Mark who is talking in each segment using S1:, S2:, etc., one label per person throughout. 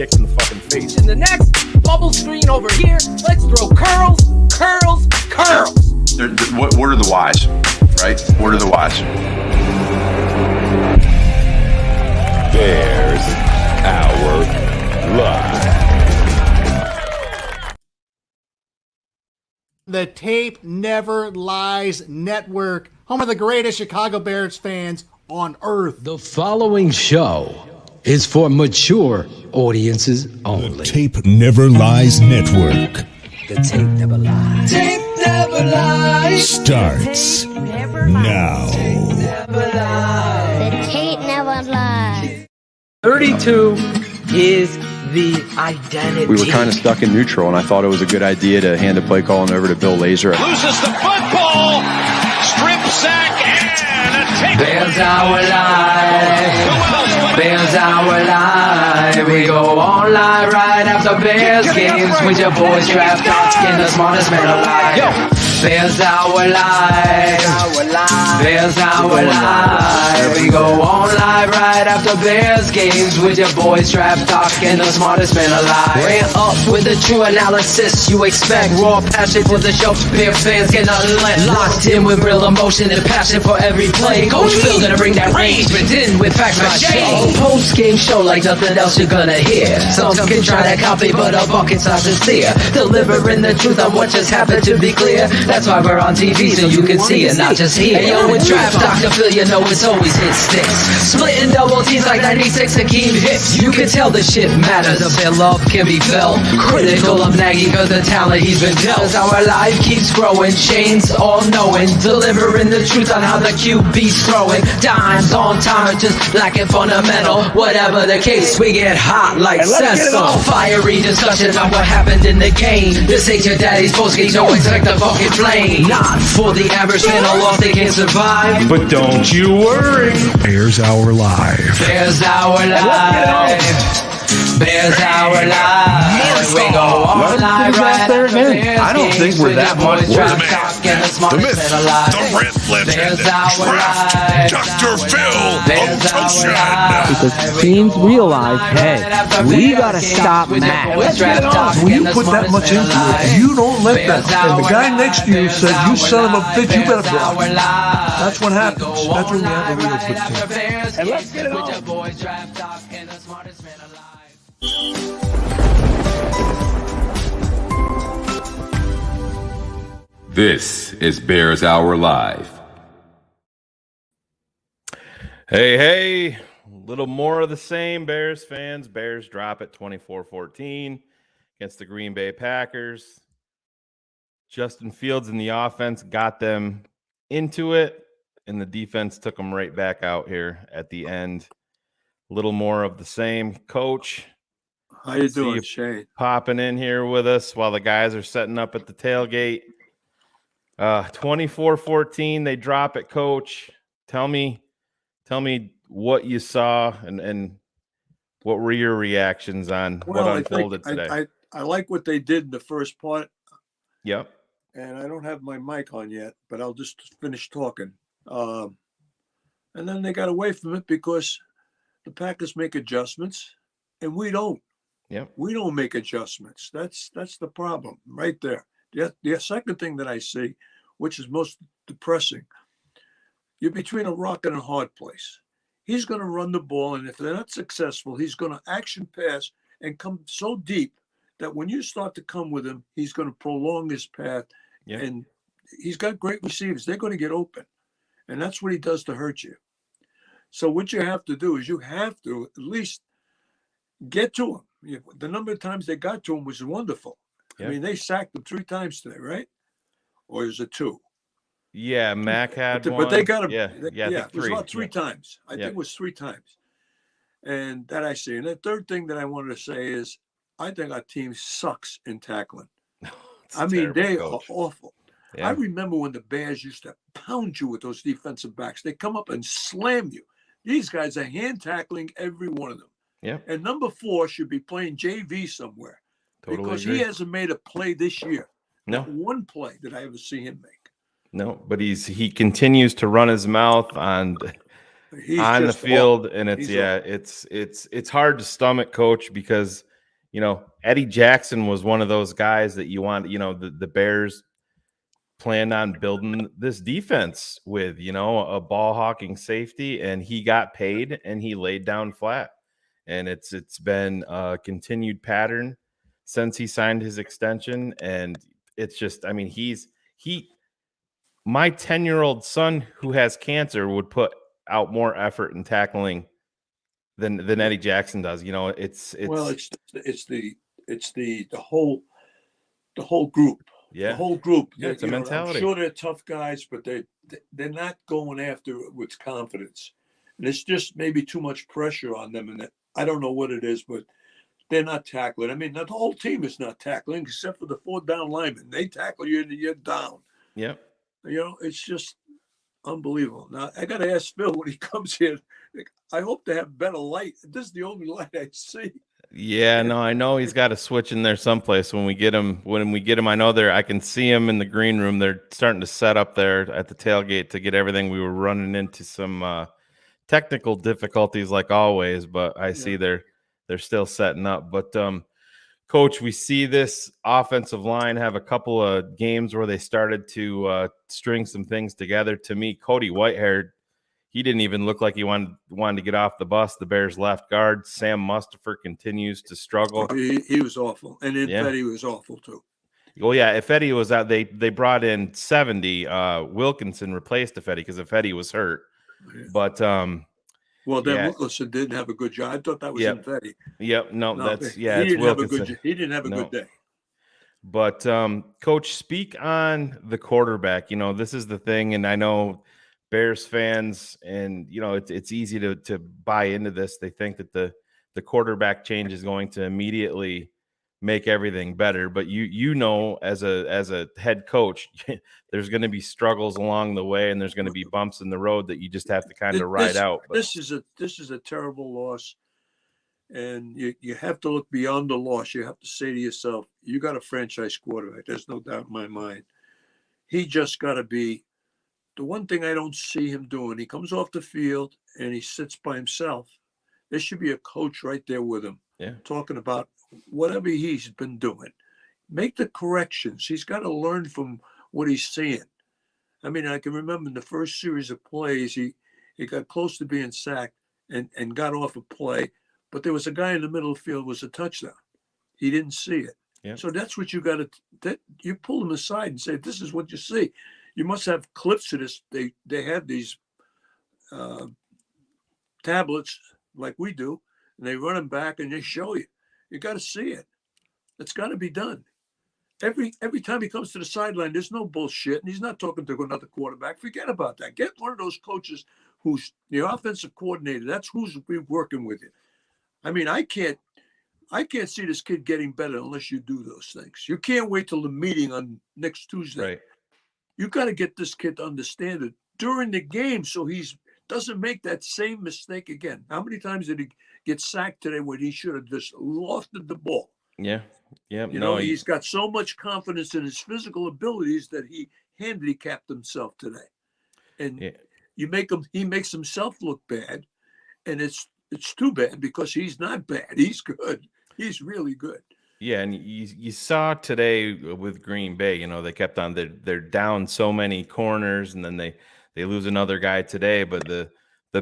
S1: kicked in the fucking face.
S2: In the next bubble screen over here, let's throw curls.
S3: What are the whys, right? What are the whys?
S1: There's our live.
S4: The Tape Never Lies Network, home of the greatest Chicago Bears fans on earth.
S5: The following show is for mature audiences only.
S6: The Tape Never Lies Network.
S5: The Tape Never Lies.
S7: Tape Never Lies.
S6: Starts now.
S8: The Tape Never Lies.
S2: 32 is the identity.
S9: We were kind of stuck in neutral, and I thought it was a good idea to hand the play calling over to Bill Lazor.
S10: Loses the football, strip sack, and a take.
S7: Bears our life. Bears our life. We go on live right after Bears games with your boys draft talking the smartest man alive. Yo. Bears our life. Bears our life. We go on live right after Bears games with your boys draft talking the smartest man alive. Ran up with a true analysis you expect. Raw passion for the show. Bear fans get nothing less. Locked in with real emotion and passion for every play. Coach Phil gonna bring that range, but in with facts by shade. Post game show like nothing else you're gonna hear. Some can try to copy, but a bucket's not sincere. Delivering the truth on what just happened to be clear. That's why we're on TV so you can see it, not just hear. Hey, yo, with Draft Dr. Phil, you know it's always hit sticks. Splitting double teams like 96 Hakeem hits. You can tell the shit matters. Their love can be felt. Critical of Nagy cause the talent he's been dealt. As our life keeps growing, Shane's all knowing. Delivering the truth on how the QB's throwing. Dimes on time, just lacking fundamental. Whatever the case, we get hot like Cecil. Fiery discussion about what happened in the game. This ain't your daddy's postgame, so expect the fucking flame. Not for the average fan, a loss they can't survive.
S1: But don't you worry.
S6: Bears Our Live.
S7: Bears our life. Bears our life. We go on live right after Bears.
S3: I don't think we're that much.
S10: The man, the myth, the red legend, Draft Dr. Phil Otoshun.
S2: Because teams realize, hey, we gotta stop Matt.
S11: When you put that much into it, you don't let that. And the guy next to you said, "You son of a bitch, you better block." That's what happens. That's when you have a real good team.
S2: And let's get it on.
S12: This is Bears Hour Live.
S1: Hey, a little more of the same, Bears fans. Bears drop it 24-14 against the Green Bay Packers. Justin Fields in the offense got them into it, and the defense took them right back out here at the end. A little more of the same. Coach,
S11: How you doing, Shane?
S1: popping in here with us while the guys are setting up at the tailgate. 24-14, they drop it, Coach. Tell me what you saw and what were your reactions on what unfolded today.
S11: I like what they did in the first part.
S1: Yep.
S11: And I don't have my mic on yet, but I'll just finish talking. And then they got away from it because the Packers make adjustments and we don't.
S1: Yep.
S11: We don't make adjustments. That's the problem right there. The second thing that I see, which is most depressing, you're between a rock and a hard place. He's going to run the ball, and if they're not successful, he's going to action pass and come so deep that when you start to come with him, he's going to prolong his path. Yep. And he's got great receivers. They're going to get open, and that's what he does to hurt you. So what you have to do is you have to at least get to him. The number of times they got to him was wonderful. Yep. I mean, they sacked him 3 times today, right? Or is it 2?
S1: Yeah, Mac had one.
S11: But they got him.
S1: Yeah,
S11: it was about 3 times. I think it was 3 times. And that I see. And the third thing that I wanted to say is I think our team sucks in tackling. I mean, they are awful. Yeah. I remember when the Bears used to pound you with those defensive backs. They come up and slam you. These guys are hand tackling every one of them.
S1: Yeah.
S11: And number 4 should be playing JV somewhere.
S1: Totally
S11: because
S1: agree.
S11: He hasn't made a play this year.
S1: No.
S11: Not one play did I ever see him make.
S1: No, but he continues to run his mouth on the field, and it's hard to stomach, Coach, because Eddie Jackson was one of those guys that you want, the Bears planned on building this defense with, a ball hawking safety, and he got paid and he laid down flat. And it's been a continued pattern since he signed his extension. And it's just, I mean, my 10-year-old son who has cancer would put out more effort in tackling than Eddie Jackson does. It's
S11: the whole group.
S1: Yeah.
S11: The whole group.
S1: Yeah, it's a mentality.
S11: I'm sure they're tough guys, but they're not going after it with confidence. And it's just maybe too much pressure on them. And I don't know what it is, but they're not tackling. I mean, the whole team is not tackling except for the 4 down linemen. They tackle you and you're down.
S1: Yep.
S11: It's just unbelievable. Now, I got to ask Phil when he comes here, I hope to have better light. This is the only light I see.
S1: Yeah, no, I know he's got a switch in there someplace. When we get him, I know I can see him in the green room. They're starting to set up there at the tailgate to get everything. We were running into some technical difficulties like always, but I see they're still setting up. But Coach, we see this offensive line have a couple of games where they started to string some things together. To me, Cody Whitehair, he didn't even look like he wanted to get off the bus. The Bears left guard, Sam Mustipher, continues to struggle.
S11: He was awful. And then Fetty was awful too.
S1: Well, yeah, if Eddie was out, they brought in 70. Wilkinson replaced Fetty because Fetty was hurt. Yeah. But
S11: Wilkinson didn't have a good job. I thought that was Fetty.
S1: Yep, no, that's
S11: he didn't
S1: Wilkinson.
S11: He didn't have a good day.
S1: But Coach, speak on the quarterback. This is the thing, and I know Bears fans, and it's easy to buy into this. They think that the quarterback change is going to immediately make everything better, but as a head coach, there's going to be struggles along the way, and there's going to be bumps in the road that you just have to kind of ride out. But
S11: this is a terrible loss, and you have to look beyond the loss. You have to say to yourself, you got a franchise quarterback. There's no doubt in my mind. He just got to be. The one thing I don't see him doing, he comes off the field and he sits by himself. There should be a coach right there with him, talking about whatever he's been doing. Make the corrections. He's got to learn from what he's seeing. I mean, I can remember in the first series of plays, he got close to being sacked and got off a play, but there was a guy in the middle of the field, was a touchdown. He didn't see it. Yep. So that's what you got to, you pull him aside and say, this is what you see. You must have clips of this. They have these tablets like we do, and they run them back and they show you. You got to see it. It's got to be done. Every time he comes to the sideline, there's no bullshit, and he's not talking to another quarterback. Forget about that. Get one of those coaches who's the offensive coordinator. That's who's working with you. I mean, I can't see this kid getting better unless you do those things. You can't wait till the meeting on next Tuesday.
S1: Right.
S11: You got to get this kid to understand it during the game so he doesn't make that same mistake again. How many times did he get sacked today when he should have just lofted the ball?
S1: Yeah. Yeah.
S11: He's got so much confidence in his physical abilities that he handicapped himself today. And he makes himself look bad. And it's too bad because he's not bad. He's good. He's really good.
S1: Yeah, and you saw today with Green Bay, they kept on, they're down so many corners, and then they lose another guy today. But the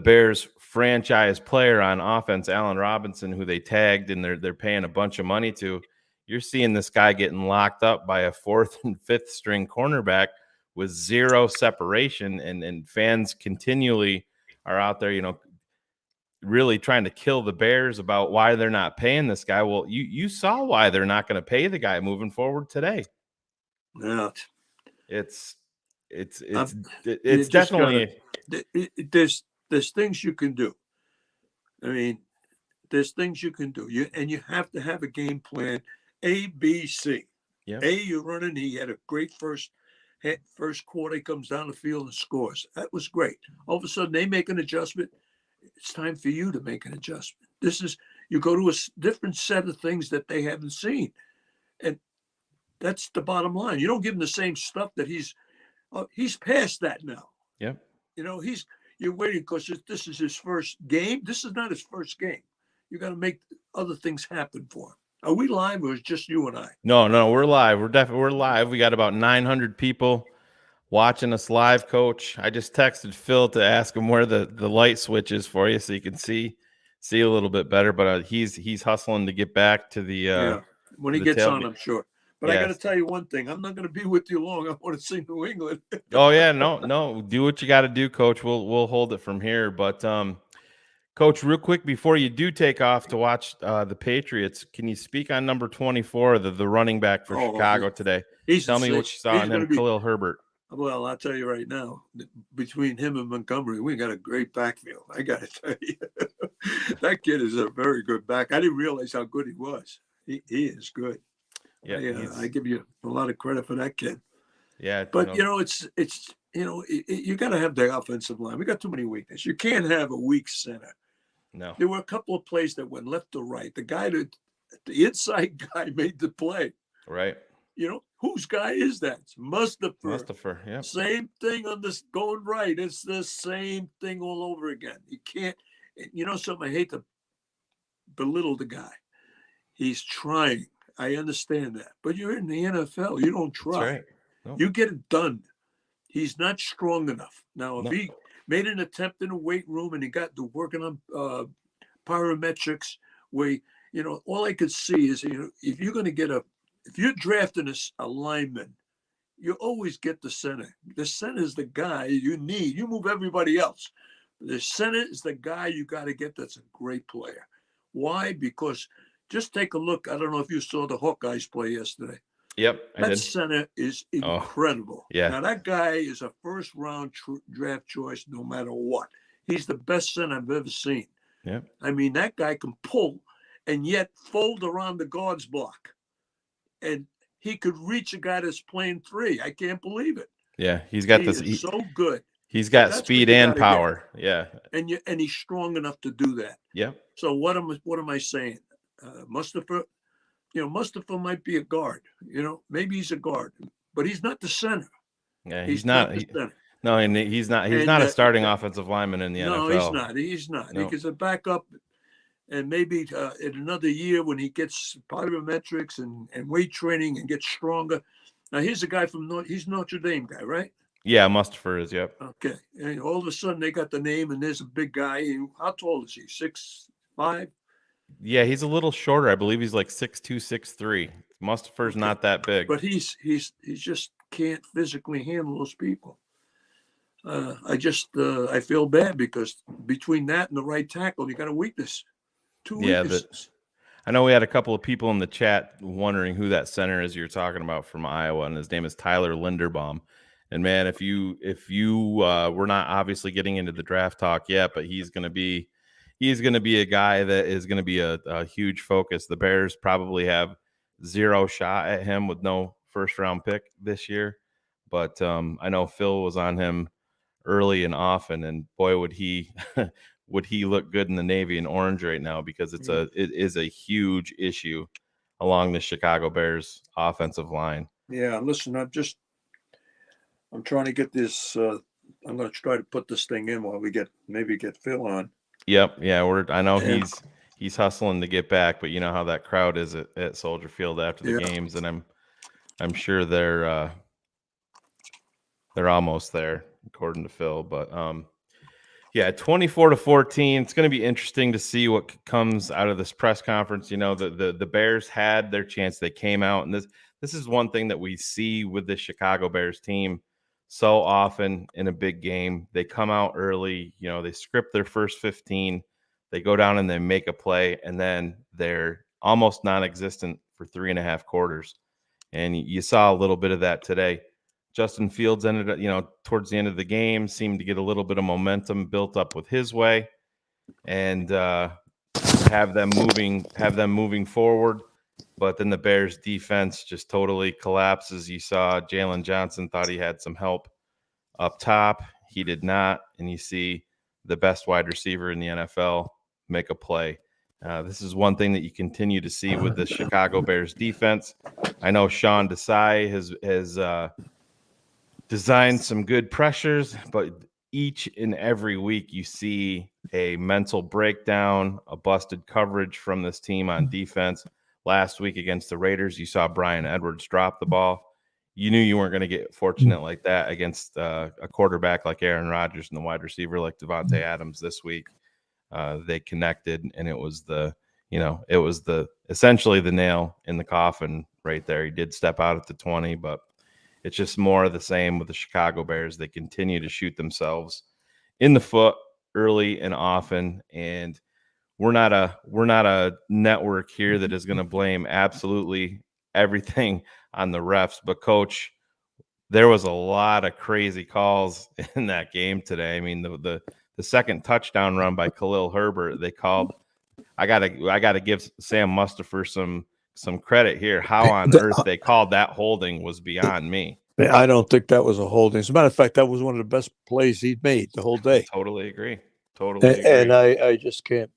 S1: Bears franchise player on offense, Allen Robinson, who they tagged and they're paying a bunch of money to, you're seeing this guy getting locked up by a 4th and 5th string cornerback with zero separation, and fans continually are out there, really trying to kill the Bears about why they're not paying this guy. Well, you saw why they're not going to pay the guy moving forward today.
S11: Yeah,
S1: it's definitely
S11: there's things you can do. I mean, there's things you can do. You have to have a game plan. A, B, C.
S1: Yeah.
S11: A, you're running. He had a great first quarter. He comes down the field and scores. That was great. All of a sudden, they make an adjustment. It's time for you to make an adjustment. You go to a different set of things that they haven't seen. And that's the bottom line. You don't give him the same stuff that he's past that now.
S1: Yeah.
S11: You're waiting because this is his first game. This is not his first game. You got to make other things happen for him. Are we live or is it just you and I?
S1: No, we're live. We're live. We got about 900 people watching us live, Coach. I just texted Phil to ask him where the light switch is for you so you can see a little bit better. But he's hustling to get back to the
S11: when he gets on, I'm sure. But I got to tell you one thing. I'm not going to be with you long. I want to see New England.
S1: Oh yeah, no, do what you got to do, Coach. We'll hold it from here. But Coach, real quick before you do take off to watch the Patriots, can you speak on number 24, the running back for Chicago today? Tell me what you saw in him, Khalil Herbert.
S11: Well, I'll tell you right now, between him and Montgomery, we got a great backfield. I got to tell you, that kid is a very good back. I didn't realize how good he was. He is good. Yeah, I give you a lot of credit for that kid.
S1: Yeah,
S11: but it's you got to have the offensive line. We got too many weaknesses. You can't have a weak center.
S1: No,
S11: there were a couple of plays that went left or right. The inside guy made the play.
S1: Right.
S11: Whose guy is that? It's
S1: Mustapher. Yeah.
S11: Same thing on this going right. It's the same thing all over again. You can't. Something, I hate to belittle the guy. He's trying. I understand that, but you're in the NFL. You don't try.
S1: That's right. Nope.
S11: You get it done. He's not strong enough. Now, if he made an attempt in a weight room and he got to working on parametrics, where all I could see is if you're going to if you're drafting a lineman, you always get the center. The center is the guy you need. You move everybody else. The center is the guy you got to get. That's a great player. Why? Because just take a look. I don't know if you saw the Hawkeyes play yesterday.
S1: Yep,
S11: that center is incredible.
S1: Yeah.
S11: Now that guy is a first-round draft choice, no matter what. He's the best center I've ever seen.
S1: Yeah.
S11: I mean, that guy can pull and yet fold around the guard's block, and he could reach a guy that's playing three. I can't believe it.
S1: Yeah, he's got this.
S11: He's so good.
S1: He's got speed and power. Yeah.
S11: And he's strong enough to do that.
S1: Yeah.
S11: So what am I saying? Mustapher. Mustapher might be a guard. Maybe he's a guard, but he's not the center.
S1: Yeah, he's not. He's not. He's not a starting offensive lineman in the NFL.
S11: No, he's not. No. He's a backup, and maybe in another year when he gets plyometrics and weight training and gets stronger. Now here's a guy he's Notre Dame guy, right?
S1: Yeah, Mustapher is. Yep.
S11: Okay, and all of a sudden they got the name, and there's a big guy. How tall is he? 6'5"?
S1: Yeah, he's a little shorter. I believe he's like 6'2", 6'3". Mustapher's not that big.
S11: But he just can't physically handle those people. I feel bad because between that and the right tackle, you got a weakness. Two weaknesses.
S1: I know we had a couple of people in the chat wondering who that center is you're talking about from Iowa, and his name is Tyler Linderbaum. And man, if you we're not obviously getting into the draft talk yet, but he's going to be a guy that is going to be a huge focus. The Bears probably have zero shot at him with no first-round pick this year. But I know Phil was on him early and often, and boy, would he look good in the navy and orange right now, because it is a huge issue along the Chicago Bears offensive line.
S11: Yeah, listen, I'm trying to get this. I'm going to try to put this thing in while we maybe get Phil on.
S1: Yep. Yeah. I know he's hustling to get back, but you know how that crowd is at Soldier Field after the games, and I'm sure they're almost there, according to Phil. But 24-14. It's going to be interesting to see what comes out of this press conference. The Bears had their chance. They came out, and this is one thing that we see with the Chicago Bears team so often in a big game. They come out early, they script their first 15, they go down and they make a play, and then they're almost non-existent for 3.5 quarters. And you saw a little bit of that today. Justin Fields ended up, towards the end of the game, seemed to get a little bit of momentum built up with his way, and have them moving forward. But then the Bears defense just totally collapses. You saw Jalen Johnson thought he had some help up top. He did not. And you see the best wide receiver in the NFL make a play. This is one thing that you continue to see with the Chicago Bears defense. I know Sean Desai has designed some good pressures, but each and every week you see a mental breakdown, a busted coverage from this team on defense. last week against the Raiders. You saw Brian Edwards drop the ball. You knew you weren't going to get fortunate like that against a quarterback like Aaron Rodgers and the wide receiver like Devontae Adams this week. They connected, and it was essentially the nail in the coffin right there. He did step out at the 20, but it's just more of the same with the Chicago Bears. They continue to shoot themselves in the foot early and often, and we're not a network here that is going to blame absolutely everything on the refs. But Coach, there was a lot of crazy calls in that game today. I mean, the second touchdown run by Khalil Herbert, they called. I gotta give Sam Mustipher some credit here. How on earth they called that holding was beyond me.
S11: I don't think that was a holding. As a matter of fact, that was one of the best plays he'd made the whole day.
S1: Totally agree.
S11: And I just can't.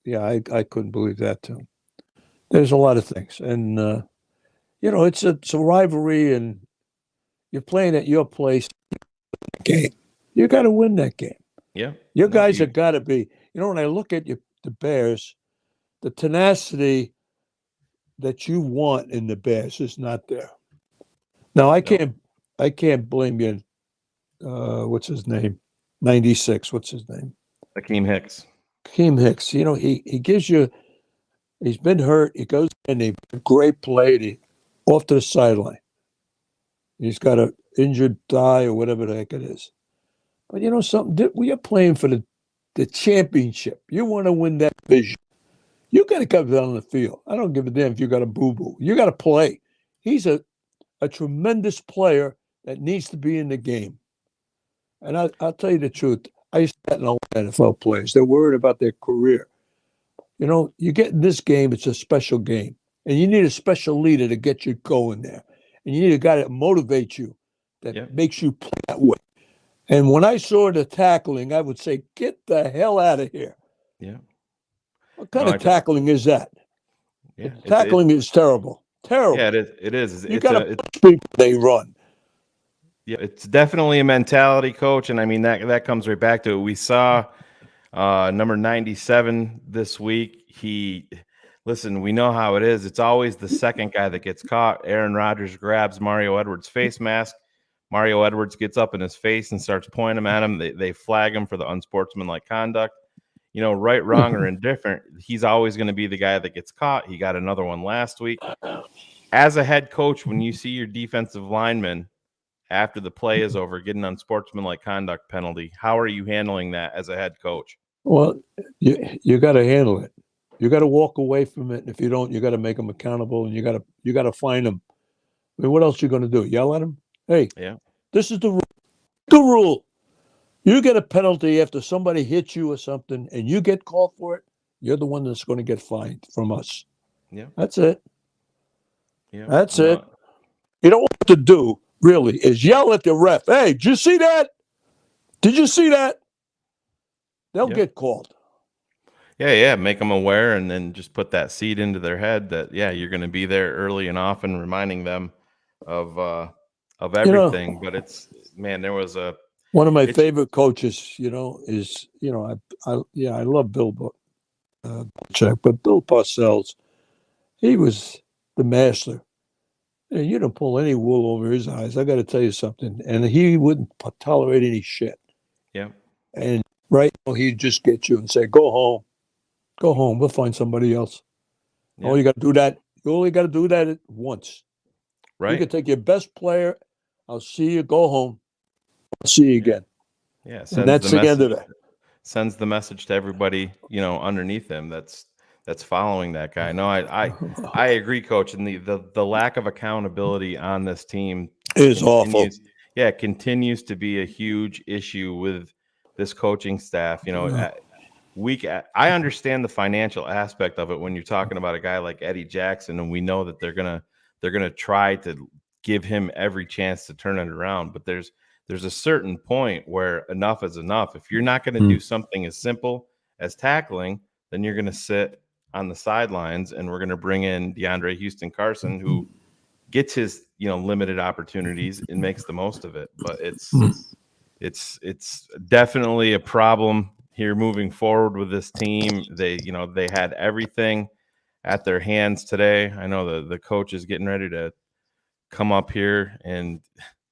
S11: Yeah, I couldn't believe that too. There's a lot of things, and it's a rivalry, and you're playing at your place. Game, you got to win that game.
S1: Yeah,
S11: your guys have got to be. When I look at the Bears, the tenacity that you want in the Bears is not there. Now I can't blame you. What's his name? 96. What's his name?
S1: Akeem Hicks.
S11: Akeem Hicks. He gives you. He's been hurt. He goes in. He great play. Off to the sideline. He's got an injured thigh or whatever the heck it is. But something. We are playing for the championship. You want to win that division. You got to come down on the field. I don't give a damn if you got a boo-boo. You got to play. He's a tremendous player that needs to be in the game. And I'll tell you the truth. I used to know NFL players. They're worried about their career. You get in this game, it's a special game. And you need a special leader to get you going there. And you need a guy that motivates you, that makes you play that way. And when I saw the tackling, I would say, get the hell out of here.
S1: Yeah.
S11: What kind of tackling is that?
S1: Yeah,
S11: tackling is terrible. Terrible.
S1: Yeah, it is.
S11: You got to push people, they run.
S1: Yeah, it's definitely a mentality, Coach. And I mean, that comes right back to it. We saw number 97 this week. We know how it is. It's always the second guy that gets caught. Aaron Rodgers grabs Mario Edwards' face mask. Mario Edwards gets up in his face and starts pointing him at him. They flag him for the unsportsmanlike conduct. Right, wrong, or indifferent, he's always going to be the guy that gets caught. He got another one last week. As a head coach, when you see your defensive lineman after the play is over get an unsportsmanlike conduct penalty, how are you handling that as a head coach?
S11: Well, you got to handle it. You got to walk away from it. And if you don't, you got to make them accountable, and you got to fine them. I mean, what else are you going to do? Yell at them? Hey, this is the rule. The rule. You get a penalty after somebody hits you or something, and you get called for it. You're the one that's going to get fined from us.
S1: Yeah,
S11: that's it.
S1: Yeah,
S11: that's it. You know what to do really is yell at the ref. Hey, did you see that? Did you see that? They'll get called.
S1: Yeah. Make them aware, and then just put that seed into their head that you're going to be there early and often, reminding them of everything. But there was
S11: one of my favorite coaches. Is I love Bill Belichick, but Bill Parcells, he was the master. And you don't pull any wool over his eyes. I got to tell you something. And he wouldn't tolerate any shit.
S1: Yeah.
S11: And he'd just get you and say, go home. Go home. We'll find somebody else. Yeah. Oh, you got to do that. You only got to do that once.
S1: Right.
S11: You can take your best player. I'll see you. Go home. I'll see you again.
S1: Yeah.
S11: And that's the end of it.
S1: Sends the message to everybody, underneath him that's following that guy. No, I agree, Coach. And the lack of accountability on this team
S11: is awful.
S1: Yeah, it continues to be a huge issue with this coaching staff. I understand the financial aspect of it when you're talking about a guy like Eddie Jackson, and we know that they're gonna try to give him every chance to turn it around. But there's a certain point where enough is enough. If you're not going to do something as simple as tackling, then you're going to sit on the sidelines, and we're going to bring in DeAndre Houston Carson, who gets his limited opportunities and makes the most of it. But it's definitely a problem here moving forward with this team. They had everything at their hands today. I know the coach is getting ready to come up here, and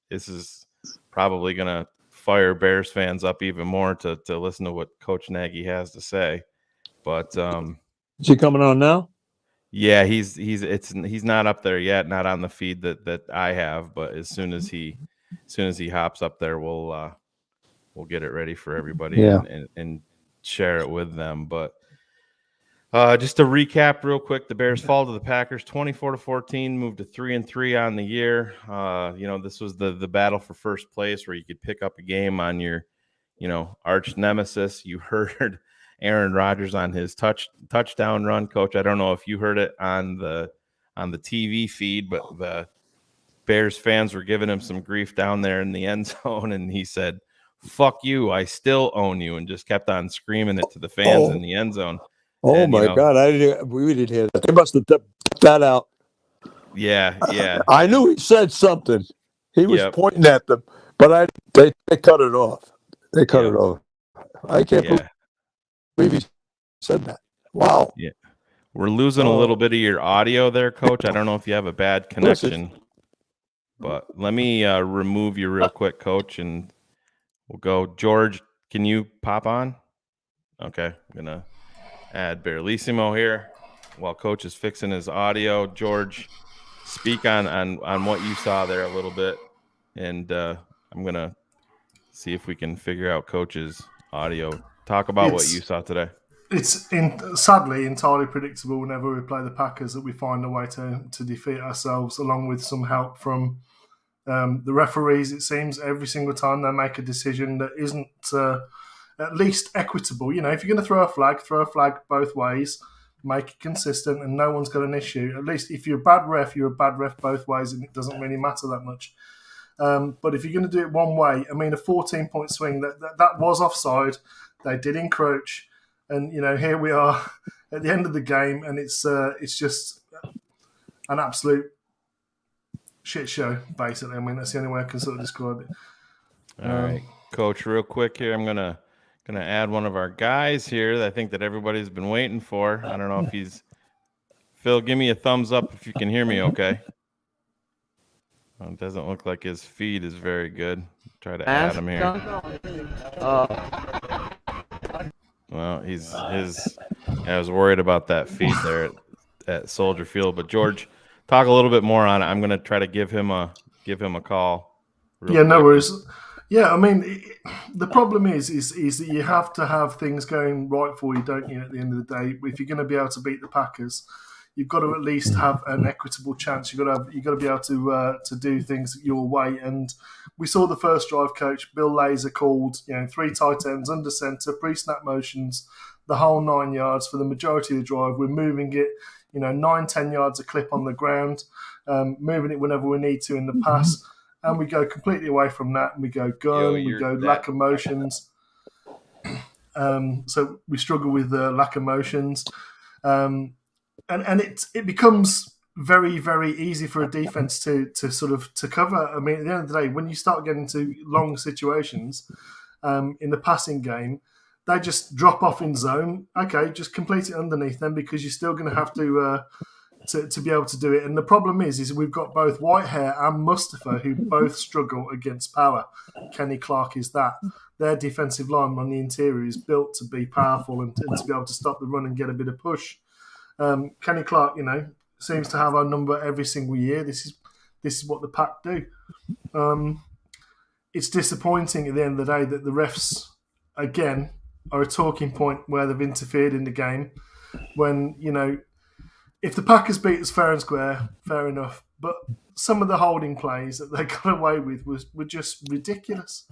S1: this is probably going to fire Bears fans up even more to listen to what Coach Nagy has to say. But
S11: is he coming on now?
S1: Yeah, he's not up there yet, not on the feed that I have. But as soon as he hops up there, we'll get it ready for everybody and share it with them. But just to recap real quick, the Bears fall to the Packers 24-14, moved to 3-3 on the year. This was the battle for first place where you could pick up a game on your, arch nemesis. You heard Aaron Rodgers on his touchdown run, Coach. I don't know if you heard it on the TV feed, but the Bears fans were giving him some grief down there in the end zone, and he said, "Fuck you, I still own you," and just kept on screaming it to the fans in the end zone.
S11: Oh,
S1: and,
S11: my God. We didn't hear that. They must have took that out.
S1: Yeah.
S11: I knew he said something. He was pointing at them, but they cut it off. They cut it off. I can't believe he said that. Wow.
S1: Yeah. We're losing a little bit of your audio there, Coach. I don't know if you have a bad connection, but let me remove you real quick, Coach, and we'll go. George, can you pop on? Okay. I'm going to add Barrelissimo here while Coach is fixing his audio. George, speak on what you saw there a little bit, and I'm going to see if we can figure out Coach's audio. Talk about what you saw today.
S13: It's sadly entirely predictable whenever we play the Packers that we find a way to defeat ourselves, along with some help from the referees. It seems every single time they make a decision that isn't at least equitable. If you're going to throw a flag both ways, make it consistent, and no one's got an issue. At least if you're a bad ref, you're a bad ref both ways, and it doesn't really matter that much. But if you're going to do it one way, a 14-point swing, that was offside. They did encroach. And, here we are at the end of the game, and it's just an absolute shit show, basically. That's the only way I can sort of describe it.
S1: All right, Coach, real quick here, I'm gonna add one of our guys here that I think that everybody's been waiting for. I don't know if he's Phil. Give me a thumbs up if you can hear me. Okay. Well, it doesn't look like his feed is very good. Try to add him here. Well, I was worried about that feed there at Soldier Field. But George, talk a little bit more on it. I'm going to try to give him a call.
S13: Yeah, no worries. Yeah, the problem is that you have to have things going right for you, don't you? At the end of the day, if you're going to be able to beat the Packers, you've got to at least have an equitable chance. You've got to be able to do things your way. And we saw the first drive, Coach Bill Lazor called 3 tight ends under center, pre-snap motions, the whole 9 yards for the majority of the drive. We're moving it 9-10 yards a clip on the ground, moving it whenever we need to in the pass, and we go completely away from that, and we go lack of motions. So we struggle with lack of motions. And it becomes very, very easy for a defense to cover. At the end of the day, when you start getting to long situations in the passing game, they just drop off in zone. Okay, just complete it underneath them, because you're still going to have to be able to do it. And the problem is we've got both Whitehair and Mustafa who both struggle against power. Kenny Clark is that. Their defensive line on the interior is built to be powerful and to be able to stop the run and get a bit of push. Kenny Clark, seems to have our number every single year. This is what the Pack do. It's disappointing at the end of the day that the refs, again, are a talking point where they've interfered in the game. When, if the Packers beat us fair and square, fair enough. But some of the holding plays that they got away with were just ridiculous.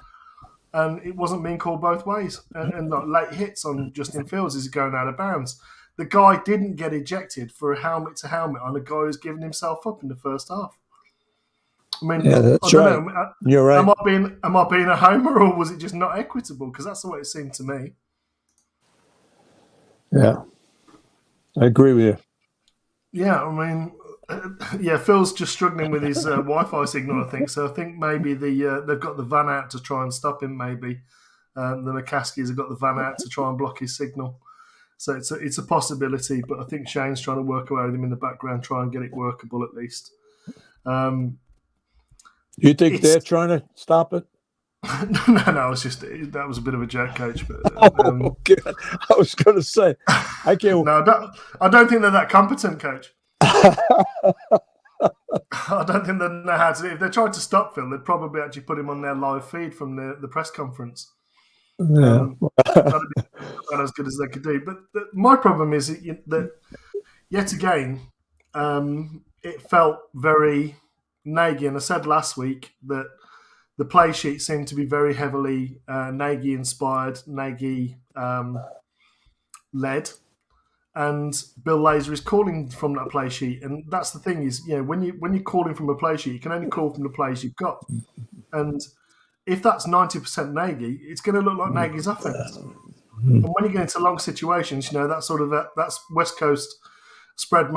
S13: And it wasn't being called both ways. And like late hits on Justin Fields is going out of bounds. The guy didn't get ejected for a helmet-to-helmet on a guy who's given himself up in the first half.
S11: Yeah, that's right. You're right.
S13: Am I being a homer, or was it just not equitable? Because that's the way it seemed to me.
S11: Yeah, I agree with you.
S13: Yeah, Phil's just struggling with his Wi-Fi signal, I think. So I think maybe they've got the van out to try and stop him. Maybe the McCaskies have got the van out to try and block his signal. So it's a possibility, but I think Shane's trying to work away with him in the background, try and get it workable at least.
S11: You think they're trying to stop it?
S13: No, it's just that was a bit of a joke, Coach. But
S11: God. I was going to say, I can't.
S13: No, I don't think they're that competent, Coach. I don't think they know how to do it. If they tried to stop Phil, they'd probably actually put him on their live feed from the press conference.
S11: Yeah.
S13: That'd be about as good as they could do. But my problem is that yet again, it felt very Nagy. And I said last week that the play sheet seemed to be very heavily Nagy inspired, Nagy led. And Bill Laser is calling from that play sheet, and that's the thing is, when you're calling from a play sheet, you can only call from the plays you've got. And if that's 90% Nagy, it's going to look like Nagy's offense. And when you get into long situations, that's sort of that's West Coast spread,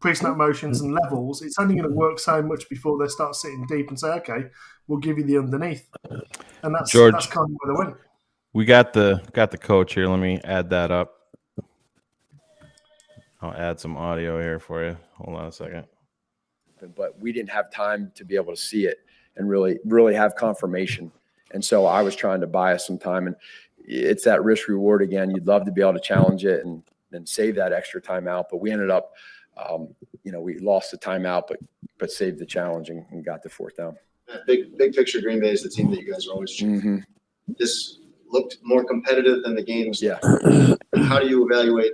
S13: pre-snap motions and levels. It's only going to work so much before they start sitting deep and say, okay, we'll give you the underneath, and that's
S1: George,
S13: that's kind of where they went.
S1: We got the coach here. Let me add that up. I'll add some audio here for you. Hold on a second.
S9: But we didn't have time to be able to see it and really have confirmation. And so I was trying to buy us some time. And it's that risk reward again. You'd love to be able to challenge it and save that extra timeout. But we ended up, we lost the timeout, but saved the challenge and got the fourth down.
S14: Big picture, Green Bay is the team that you guys are always choosing.
S9: Mm-hmm.
S14: This looked more competitive than the games.
S9: Yeah.
S14: How do you evaluate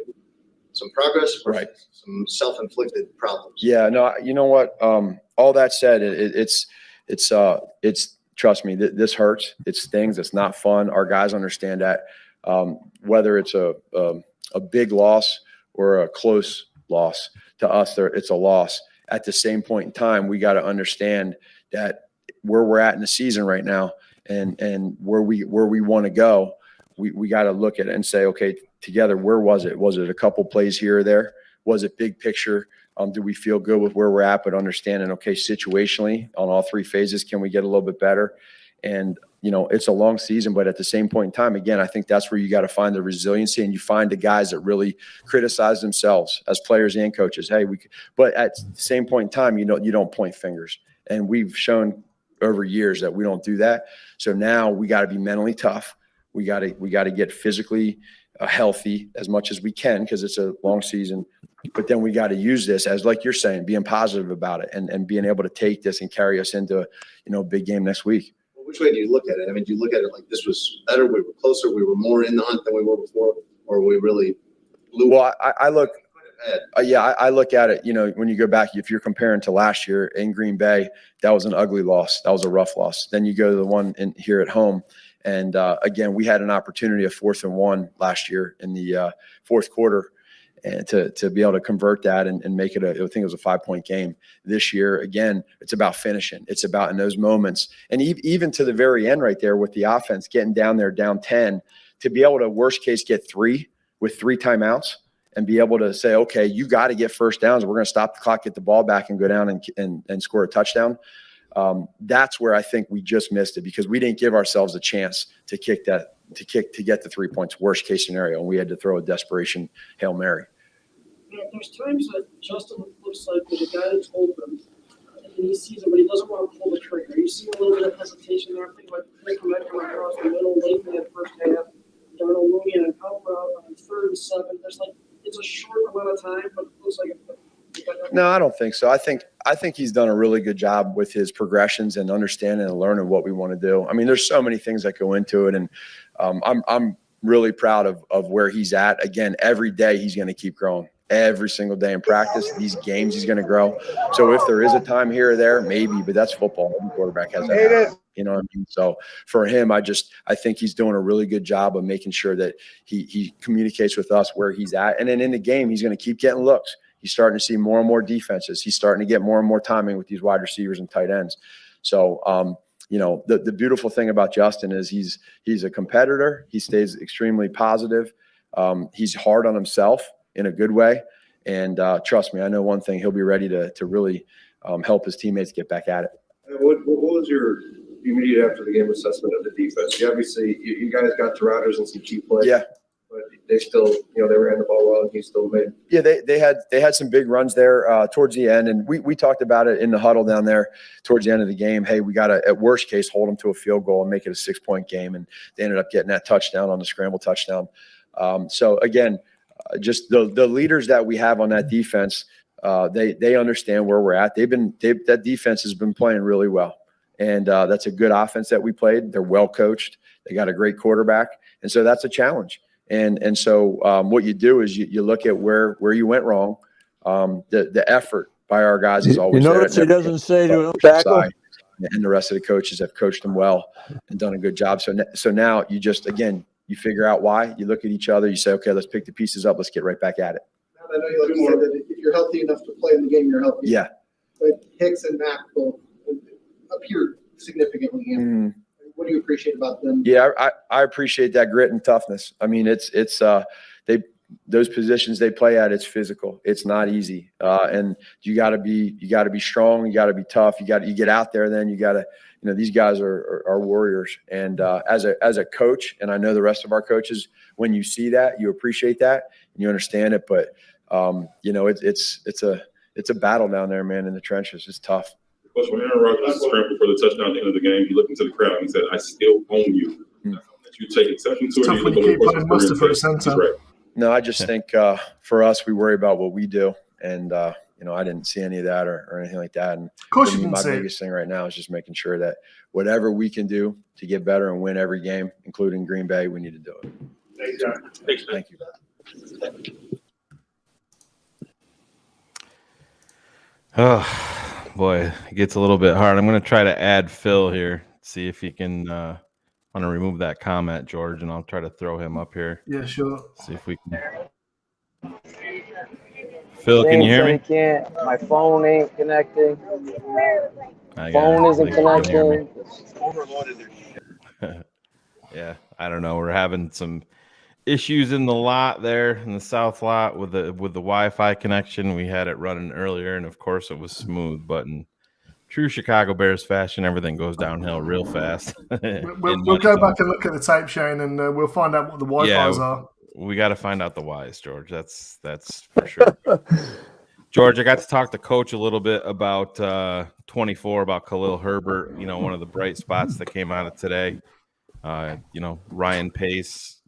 S14: some progress or
S9: right.
S14: some self-inflicted problems?
S9: Yeah, no, you know what? All that said, it's trust me, this hurts. It stings. It's not fun. Our guys understand that. Whether it's a big loss or a close loss, to us, it's a loss. At the same point in time, we got to understand that where we're at in the season right now, and where we want to go, we got to look at it and say, okay, together, where was it? Was it a couple plays here or there? Was it big picture? Do we feel good with where we're at, but understanding, okay, situationally on all three phases, can we get a little bit better? And, it's a long season, but at the same point in time, again, I think that's where you got to find the resiliency, and you find the guys that really criticize themselves as players and coaches. Hey, but at the same point in time, you don't point fingers. And we've shown over years that we don't do that. So now we got to be mentally tough. We got to get physically healthy as much as we can, because it's a long season. But then we got to use this as, like you're saying, being positive about it and being able to take this and carry us into, a big game next week.
S14: Well, which way do you look at it? I mean, do you look at it like this was better, we were closer, we were more in the hunt than we were before, or we really blew?
S9: Well, I look I look at it, when you go back, if you're comparing to last year in Green Bay, that was an ugly loss. That was a rough loss. Then you go to the one here at home. And again, we had an opportunity of 4th and 1 last year in the fourth quarter, and to be able to convert that and make it I think it was a 5-point game. This year, again, it's about finishing. It's about in those moments. And even to the very end right there with the offense getting down there, down 10, to be able to worst case get 3 with 3 timeouts and be able to say, okay, you got to get first downs. We're going to stop the clock, get the ball back and go down and score a touchdown. That's where I think we just missed it, because we didn't give ourselves a chance to get the 3 points, worst case scenario, and we had to throw a desperation Hail Mary.
S15: Yeah, there's times that Justin looks like there's a guy that's open and he sees it, but he doesn't want to pull the trigger. You see a little bit of hesitation there. I think like coming across the middle late in that first half, Darnold moving in and out on 3rd and 7. There's it's a short amount of time, but it looks like
S9: No, I don't think so. I think he's done a really good job with his progressions and understanding and learning what we want to do. I mean, there's so many things that go into it, and I'm really proud of where he's at. Again, every day he's going to keep growing. Every single day in practice, these games he's going to grow. So if there is a time here or there, maybe, but that's football. Every quarterback has that. You know what I mean? So for him, I think he's doing a really good job of making sure that he communicates with us where he's at. And then in the game, he's going to keep getting looks. He's starting to see more and more defenses. He's starting to get more and more timing with these wide receivers and tight ends. So, the beautiful thing about Justin is he's a competitor. He stays extremely positive. He's hard on himself in a good way. And trust me, I know one thing, he'll be ready to really help his teammates get back at it.
S16: What was your immediate after the game assessment of the defense? You obviously, you guys got to Rodgers and some key plays.
S9: Yeah.
S16: But
S14: they still, they ran the ball well and he still made.
S9: Yeah, they had some big runs there towards the end, and we talked about it in the huddle down there towards the end of the game. Hey, we got to, at worst case, hold them to a field goal and make it a 6-point game, and they ended up getting that touchdown on the scramble touchdown. So again, just the leaders that we have on that defense, they understand where we're at. That defense has been playing really well, and that's a good offense that we played. They're well coached. They got a great quarterback, and so that's a challenge. And so what you do is you look at where you went wrong. The effort by our guys is always there.
S11: Notice he doesn't say to tackle.
S9: And the rest of the coaches have coached them well and done a good job. So now you just, again, you figure out why. You look at each other. You say, okay, let's pick the pieces up. Let's get right back at it.
S14: I know you like you said that if you're healthy enough to play in the game, you're healthy.
S9: Yeah.
S14: But Hicks and Mack both appear significantly hampered. What do you appreciate about them?
S9: Yeah, I appreciate that grit and toughness. I mean, it's those positions they play at, it's physical. It's not easy. And you got to be strong. You got to be tough. You get out there. Then you got to, these guys are warriors. And as a coach, and I know the rest of our coaches, when you see that, you appreciate that and you understand it. But it's a battle down there, man, in the trenches. It's tough.
S17: Coach, when Aaron Rodgers scrambled for the touchdown at the end of the game, he looked into the crowd and he said, "I still own you." That's something that you take exception to.
S13: Tough when you keep playing Mustafa for the center.
S17: Right.
S9: No, I just think for us, we worry about what we do, and I didn't see any of that or anything like that. And
S13: of course,
S9: my biggest thing right now is just making sure that whatever we can do to get better and win every game, including Green Bay, we need to do it.
S17: Thanks, John.
S9: Thank you.
S1: Oh, boy, it gets a little bit hard. I'm going to try to add Phil here, see if he can want to remove that comment, George, and I'll try to throw him up here.
S13: Yeah, sure.
S1: See if we can. Phil, can you hear me?
S18: Can't. My phone ain't connecting.
S1: Phone
S18: isn't connecting.
S1: Yeah, I don't know. We're having some issues in the lot there in the south lot with the Wi-Fi connection. We had it running earlier, and of course it was smooth. But in true Chicago Bears fashion, everything goes downhill real fast.
S13: We'll go back and look at the tape, Shane, and we'll find out what the Wi-Fi's are.
S1: We got to find out the whys, George. That's for sure. George, I got to talk to Coach a little bit about 24, about Khalil Herbert. One of the bright spots that came out of today. Ryan Pace,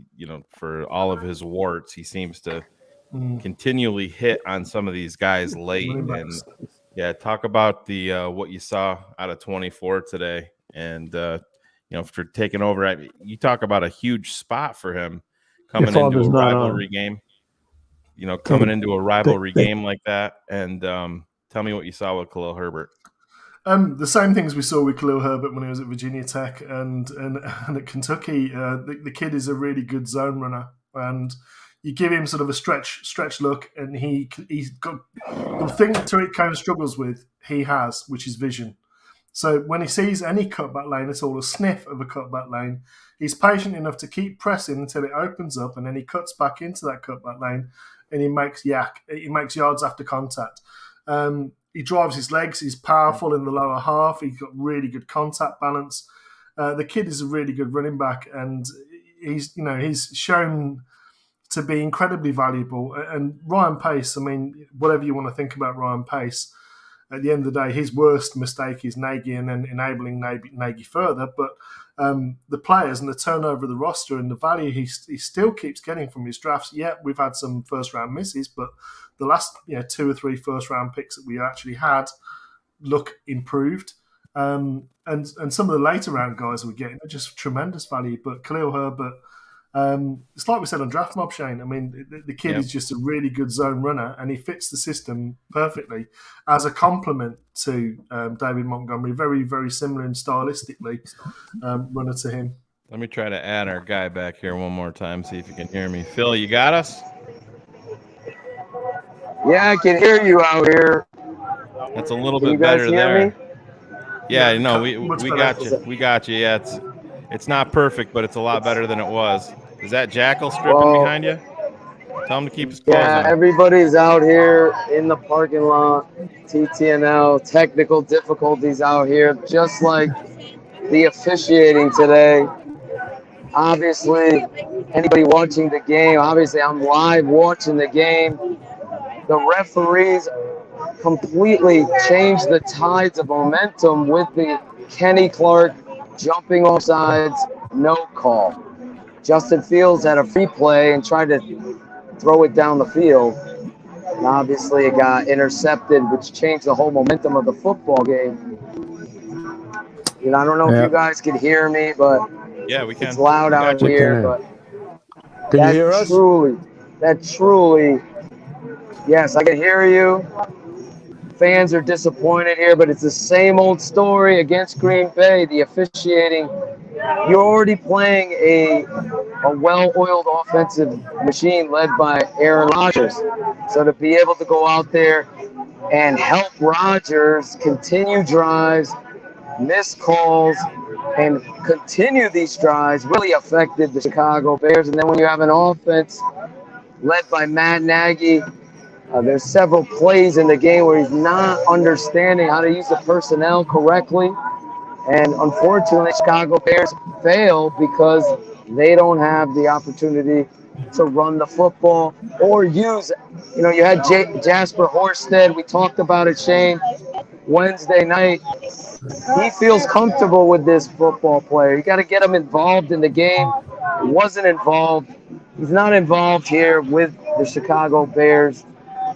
S1: for all of his warts, he seems to continually hit on some of these guys late. And yeah, talk about the what you saw out of 24 today, and for taking over. You talk about a huge spot for him coming into a rivalry game. Coming into a rivalry game like that, and tell me what you saw with Khalil Herbert.
S13: The same things we saw with Khalil Herbert when he was at Virginia Tech and at Kentucky. The kid is a really good zone runner, and you give him sort of a stretch look, and he's got the thing Tariq Cohen struggles with. He has, which is vision. So when he sees any cutback lane at all, a sniff of a cutback lane, he's patient enough to keep pressing until it opens up, and then he cuts back into that cutback lane, and he makes yards after contact. He drives his legs. He's powerful in the lower half. He's got really good contact balance. The kid is a really good running back, and he's shown to be incredibly valuable. And Ryan Pace, whatever you want to think about Ryan Pace, at the end of the day, his worst mistake is Nagy and then enabling Nagy further. But the players and the turnover of the roster and the value he still keeps getting from his drafts. Yeah, we've had some first-round misses, but the last 2 or 3 first-round picks that we actually had look improved. And some of the later round guys we're getting are just tremendous value. But Khalil Herbert, it's like we said on Draft Mob, Shane. The kid is just a really good zone runner, and he fits the system perfectly as a complement to David Montgomery. Very, very similar and stylistically runner to him.
S1: Let me try to add our guy back here one more time, see if you can hear me. Phil, you got us?
S18: Yeah, I can hear you out here.
S1: That's a little bit better there.
S18: Me?
S1: Yeah, no, we got you. We got you. Yeah, it's not perfect, but it's a lot better than it was. Is that Jackal stripping behind you? Tell him to keep his clothes on.
S18: Yeah, everybody's out here in the parking lot. TTNL, technical difficulties out here, just like the officiating today. Obviously, anybody watching the game, obviously I'm live watching the game. The referees completely changed the tides of momentum with the Kenny Clark jumping off sides, no call. Justin Fields had a free play and tried to throw it down the field. And obviously it got intercepted, which changed the whole momentum of the football game. You know, I don't know if you guys can hear me, but
S1: Yeah, we can.
S18: it's loud out
S1: Gotcha.
S18: here. But
S19: Can you hear us?
S18: that truly, yes, I can hear you. Fans are disappointed here, but it's the same old story against Green Bay. The officiating, you're already playing a well-oiled offensive machine led by Aaron Rodgers. So to be able to go out there and help Rodgers continue drives, miss calls, and continue these drives really affected the Chicago Bears. And then when you have an offense led by Matt Nagy, there's several plays in the game where he's not understanding how to use the personnel correctly. And unfortunately, Chicago Bears fail because they don't have the opportunity to run the football or use, you had Jasper Horsted. We talked about it, Shane, Wednesday night. He feels comfortable with this football player. You got to get him involved in the game. He wasn't involved. He's not involved here with the Chicago Bears.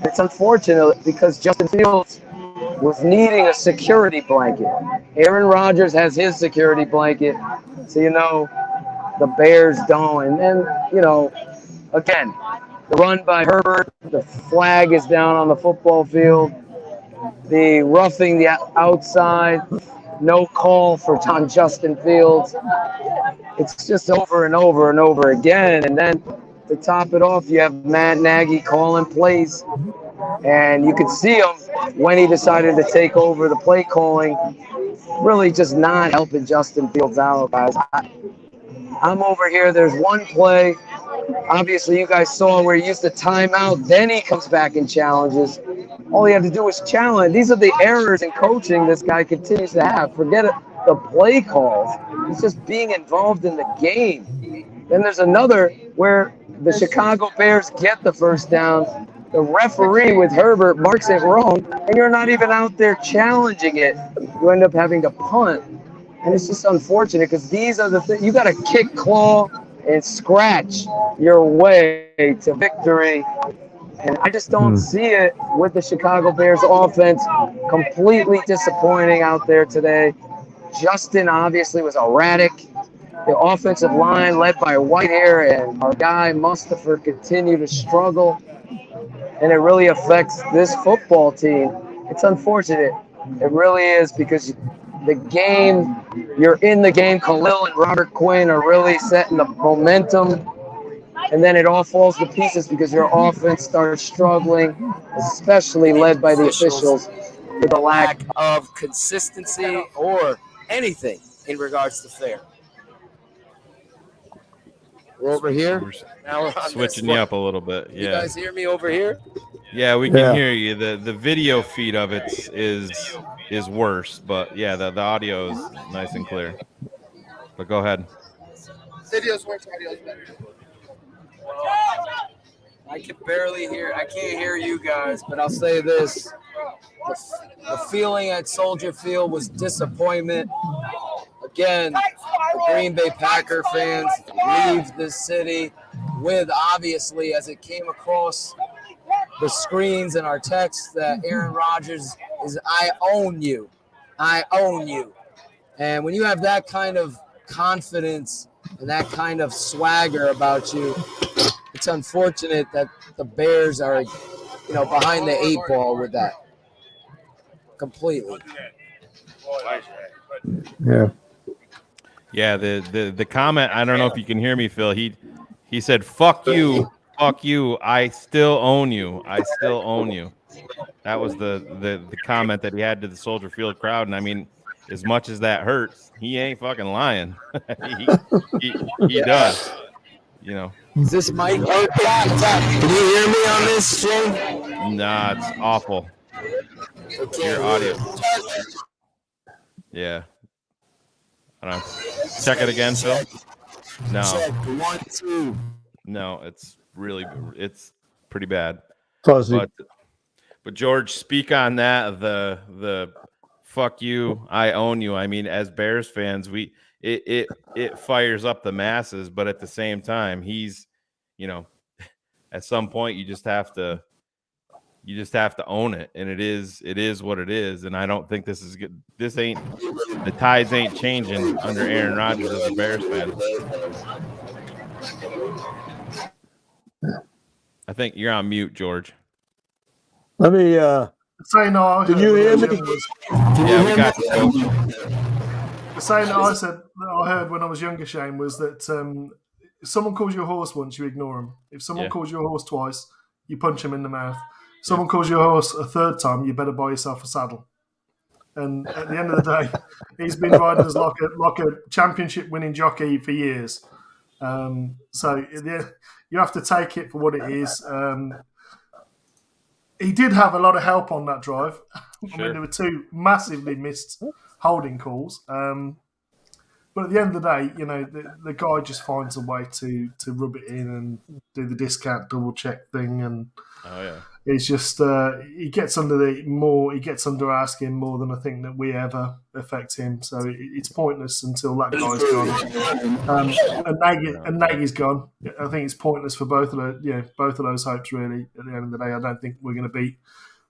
S18: It's unfortunate because Justin Fields was needing a security blanket. Aaron Rodgers has his security blanket, so the Bears don't. And then, again, the run by Herbert, the flag is down on the football field. The roughing the outside, no call on Justin Fields. It's just over and over and over again. And then to top it off, you have Matt Nagy calling plays. And you could see him when he decided to take over the play calling, really just not helping Justin Fields out, guys. I'm over here. There's one play. Obviously, you guys saw where he used the timeout. Then he comes back and challenges. All you have to do is challenge. These are the errors in coaching this guy continues to have. Forget it, the play calls. He's just being involved in the game. Then there's another where the Chicago Bears get the first down. The referee with Herbert marks it wrong, and you're not even out there challenging it. You end up having to punt. And it's just unfortunate because these are the things. You got to kick, claw, and scratch your way to victory. And I just don't see it with the Chicago Bears offense. Completely disappointing out there today. Justin obviously was erratic. The offensive line led by Whitehair and our guy Mustafa continue to struggle. And it really affects this football team. It's unfortunate. It really is because the game, you're in the game. Khalil and Robert Quinn are really setting the momentum. And then it all falls to pieces because your offense starts struggling, especially led by the officials with a lack of consistency or anything in regards to fair. We're over here. Now we're on
S1: Switching you up a little bit. Yeah.
S18: You guys hear me over here?
S1: Yeah, we can hear you. The video feed of it is worse, but yeah, the audio is nice and clear. But go ahead.
S18: Video's worse, audio's better. I can barely hear. I can't hear you guys, but I'll say this: the feeling at Soldier Field was disappointment. Again, the Green Bay Packer fans leave this city with, obviously, as it came across the screens and our texts, that Aaron Rodgers is "I own you, I own you," and when you have that kind of confidence and that kind of swagger about you, it's unfortunate that the Bears are, behind the eight ball with that. Completely.
S19: Yeah.
S1: Yeah, the comment, I don't know if you can hear me, Phil. He said, fuck you, I still own you. I still own you. That was the comment that he had to the Soldier Field crowd. And I mean, as much as that hurts, he ain't fucking lying. he does.
S18: Is this mic? Can you hear me on this, Shane?
S1: Nah, it's awful. Your audio. Yeah. I don't know. Check it again, Phil. No.
S20: Check 1, 2.
S1: No, it's pretty bad.
S19: Fuzzy.
S1: But George, speak on that. The fuck you, I own you. I mean, as Bears fans, it fires up the masses, but at the same time, he's, at some point you just have to own it, and it is what it is. And I don't think this is good. The tides ain't changing under Aaron Rodgers as a Bears fan. I think you're on mute, George.
S19: Let me
S13: saying no.
S19: Can you hear me?
S1: Yeah, we got you, Coach.
S13: The saying that I heard when I was younger, Shane, was that if someone calls you a horse once, you ignore them. If someone calls you a horse twice, you punch him in the mouth. If someone calls you a horse a third time, you better buy yourself a saddle. And at the end of the day, he's been riding as like a championship-winning jockey for years. So you have to take it for what it is. He did have a lot of help on that drive.
S1: Sure.
S13: I mean, there were 2 massively missed holding calls. But at the end of the day, the guy just finds a way to rub it in and do the discount double check thing. And it's just he gets under our skin more than I think that we ever affect him. So it's pointless until that guy's gone. And Nagy's gone. I think it's pointless for both of those hopes. Really, at the end of the day, I don't think we're going to beat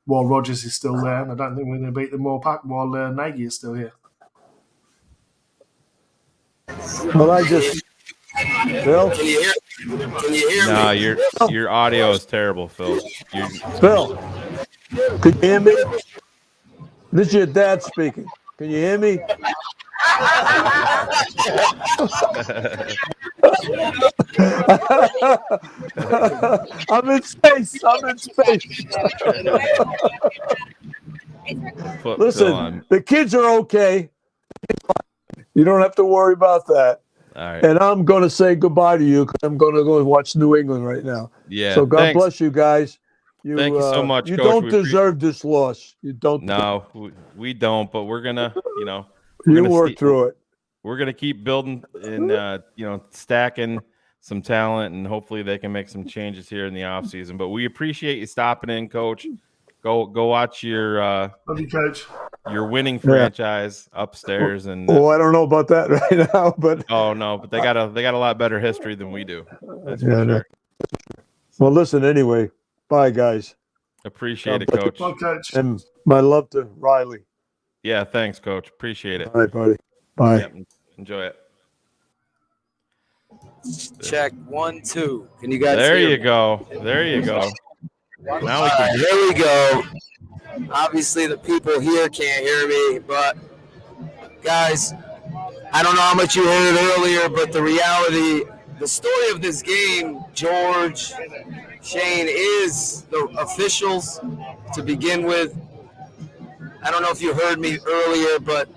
S13: while Rodgers is still there, and I don't think we're going to beat them while Nagy is still here.
S19: Well, Phil?
S20: Can you hear
S1: No,
S20: me?
S1: your audio is terrible, Phil.
S19: Phil, can you hear me? This is your dad speaking. Can you hear me? I'm in space. Listen, the kids are okay. You don't have to worry about that.
S1: All right.
S19: And I'm going to say goodbye to you because I'm going to go watch New England right now.
S1: Yeah.
S19: So God bless you guys.
S1: Thank you so much,
S19: You
S1: Coach.
S19: don't deserve this loss. You don't.
S1: No, we don't. But we're gonna,
S19: work through it.
S1: We're gonna keep building and stacking some talent, and hopefully they can make some changes here in the offseason. But we appreciate you stopping in, Coach. Go watch your
S13: love you, Coach.
S1: Your winning franchise upstairs. And
S19: I don't know about that right now, but
S1: but they got a lot better history than we do. That's for sure.
S19: No. Well, listen anyway. Bye, guys.
S1: Appreciate it, Coach.
S13: Bye, Coach.
S19: And my love to Riley.
S1: Yeah, thanks, Coach. Appreciate it.
S19: All right, buddy. Bye.
S1: Yeah, enjoy it.
S20: Check 1, 2. Can you guys
S1: There
S20: hear
S1: you
S20: me?
S1: go. There you go. Now we can.
S20: Here we go. Obviously, the people here can't hear me, but guys, I don't know how much you heard earlier, but the story of this game, George, Shane, is the officials to begin with. I don't know if you heard me earlier, but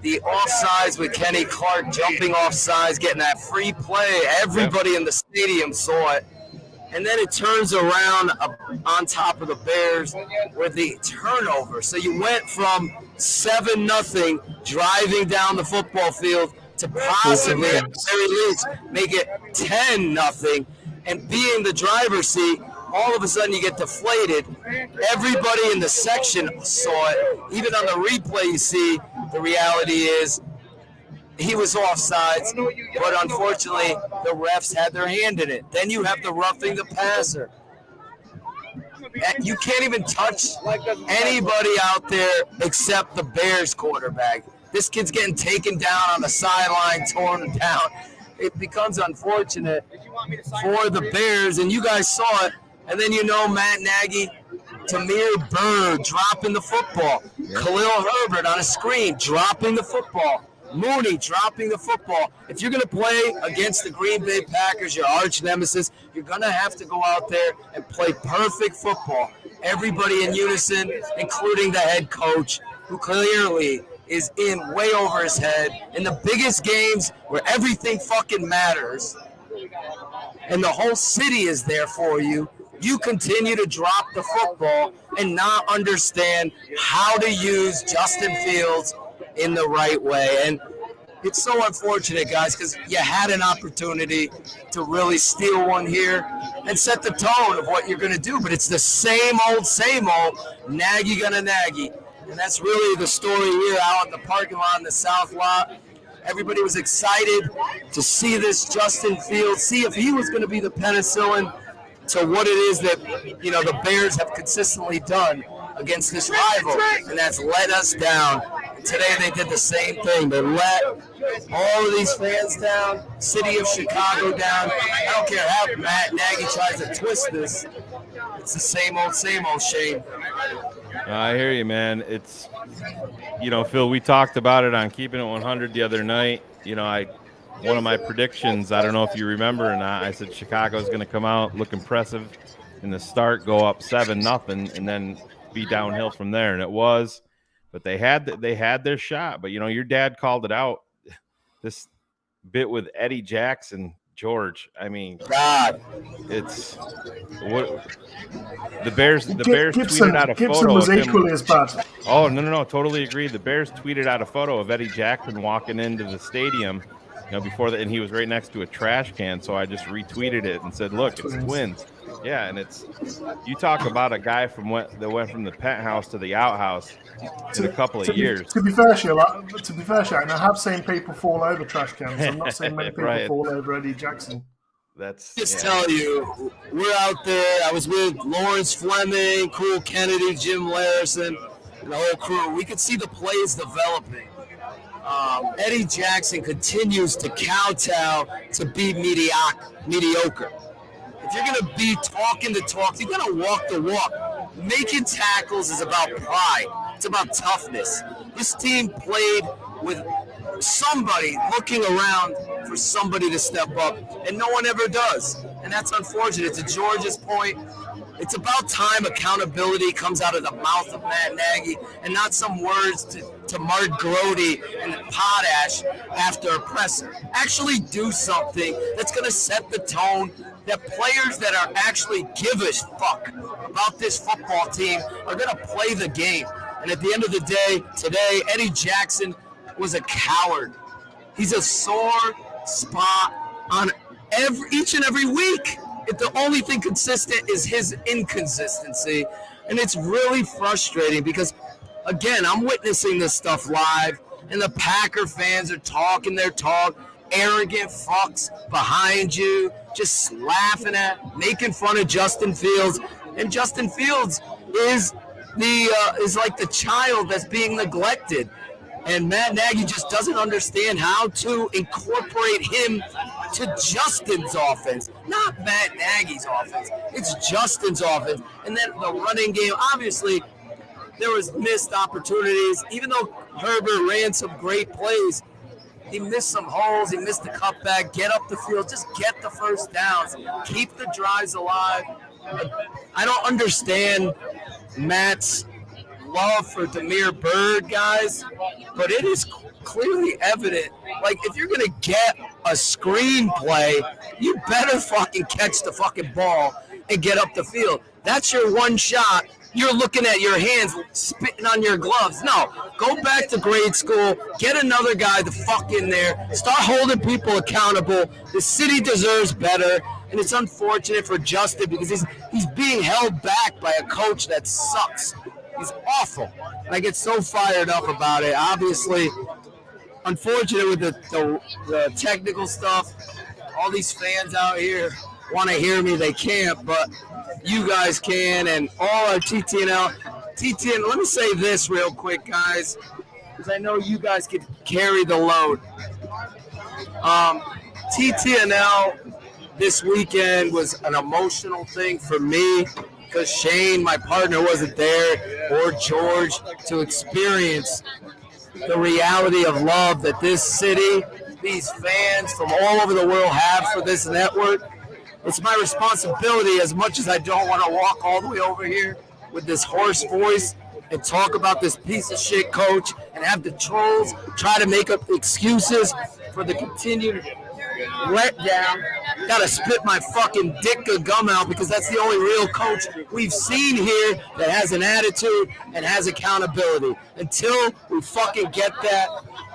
S20: the offsides with Kenny Clark jumping offsides, getting that free play, everybody in the stadium saw it. And then it turns around on top of the Bears with the turnover. So you went from 7-0 driving down the football field to possibly, at the very least, make it 10-0. And being the driver's seat, all of a sudden you get deflated. Everybody in the section saw it. Even on the replay you see, the reality is he was offsides, but unfortunately the refs had their hand in it. Then you have the roughing the passer. You can't even touch anybody out there except the Bears quarterback. This kid's getting taken down on the sideline, torn down. It becomes unfortunate for the Bears, and you guys saw it. And then Matt Nagy, Tamir Bird dropping the football. Khalil Herbert on a screen dropping the football. Mooney dropping the football. If you're going to play against the Green Bay Packers, your arch nemesis, you're going to have to go out there and play perfect football. Everybody in unison, including the head coach, who clearly is in way over his head in the biggest games where everything fucking matters and the whole city is there for you. You continue to drop the football and not understand how to use Justin Fields in the right way. And It's so unfortunate, guys, because you had an opportunity to really steal one here and set the tone of what you're going to do. But it's the same old, Nagy gonna Nagy. And that's really the story here out in the parking lot in the South lot. Everybody was excited to see this Justin Fields, see if he was going to be the penicillin to what it is that, the Bears have consistently done against this rival, and that's let us down. And today they did the same thing. They let all of these fans down, city of Chicago down. I don't care how Matt Nagy tries to twist this. It's the same old, Shane.
S1: I hear you, man. It's, Phil, we talked about it on Keeping It 100 the other night. One of my predictions, I don't know if you remember or not, I said Chicago's going to come out, look impressive in the start, go up 7-0, and then be downhill from there. And it was, but they had their shot. But, your dad called it out, this bit with Eddie Jackson, George. I mean,
S20: God,
S1: it's what the Bears
S13: Gibson,
S1: tweeted out a
S13: Gibson
S1: photo
S13: was
S1: of
S13: equally
S1: him.
S13: as bad.
S1: Oh, no, totally agree. The Bears tweeted out a photo of Eddie Jackson walking into the stadium, before that, and he was right next to a trash can. So I just retweeted it and said, "Look, it's Twins." Yeah, and it's, you talk about a guy that went from the penthouse to the outhouse in a couple of years.
S13: To be fair, Shane, and I have seen people fall over trash cans. I've not seen many people
S1: Right.
S13: fall over Eddie Jackson.
S20: Tell you, we're out there. I was with Lawrence Fleming, Cool Kennedy, Jim Larison, and the whole crew. We could see the plays developing. Eddie Jackson continues to kowtow to be mediocre. If you're going to be talking the talk, you got to walk the walk. Making tackles is about pride. It's about toughness. This team played with somebody looking around for somebody to step up, and no one ever does. And that's unfortunate. To George's point, it's about time accountability comes out of the mouth of Matt Nagy and not some words to Mark Grody and Potash after a presser. Actually do something that's going to set the tone that players that are actually give a fuck about this football team are going to play the game. And at the end of the day, today, Eddie Jackson was a coward. He's a sore spot on each and every week. If the only thing consistent is his inconsistency, and it's really frustrating because, again, I'm witnessing this stuff live, and the Packer fans are talking their talk, arrogant fucks behind you, just laughing making fun of Justin Fields, and Justin Fields is like the child that's being neglected. And Matt Nagy just doesn't understand how to incorporate him to Justin's offense, not Matt Nagy's offense. It's Justin's offense. And then the running game, obviously, there was missed opportunities. Even though Herbert ran some great plays, he missed some holes. He missed the cutback. Get up the field. Just get the first downs. Keep the drives alive. I don't understand Matt's love for Demir Bird, guys, but it is clearly evident. Like, if you're going to get a screenplay, you better fucking catch the fucking ball and get up the field. That's your one shot. You're looking at your hands, spitting on your gloves. No, go back to grade school, get another guy to fuck in there, start holding people accountable. The city deserves better, and it's unfortunate for Justin because he's being held back by a coach that sucks. He's awful. And I get so fired up about it. Obviously, unfortunate with the technical stuff. All these fans out here want to hear me. They can't, but you guys can. And all our TTNL. Let me say this real quick, guys, because I know you guys could carry the load. TTNL this weekend was an emotional thing for me, because Shane, my partner, wasn't there, or George, to experience the reality of love that this city, these fans from all over the world have for this network. It's my responsibility, as much as I don't want to walk all the way over here with this hoarse voice and talk about this piece of shit coach and have the trolls try to make up excuses for the continued letdown. gotta spit my fucking dick of gum out because that's the only real coach we've seen here that has an attitude and has accountability. Until we fucking get that,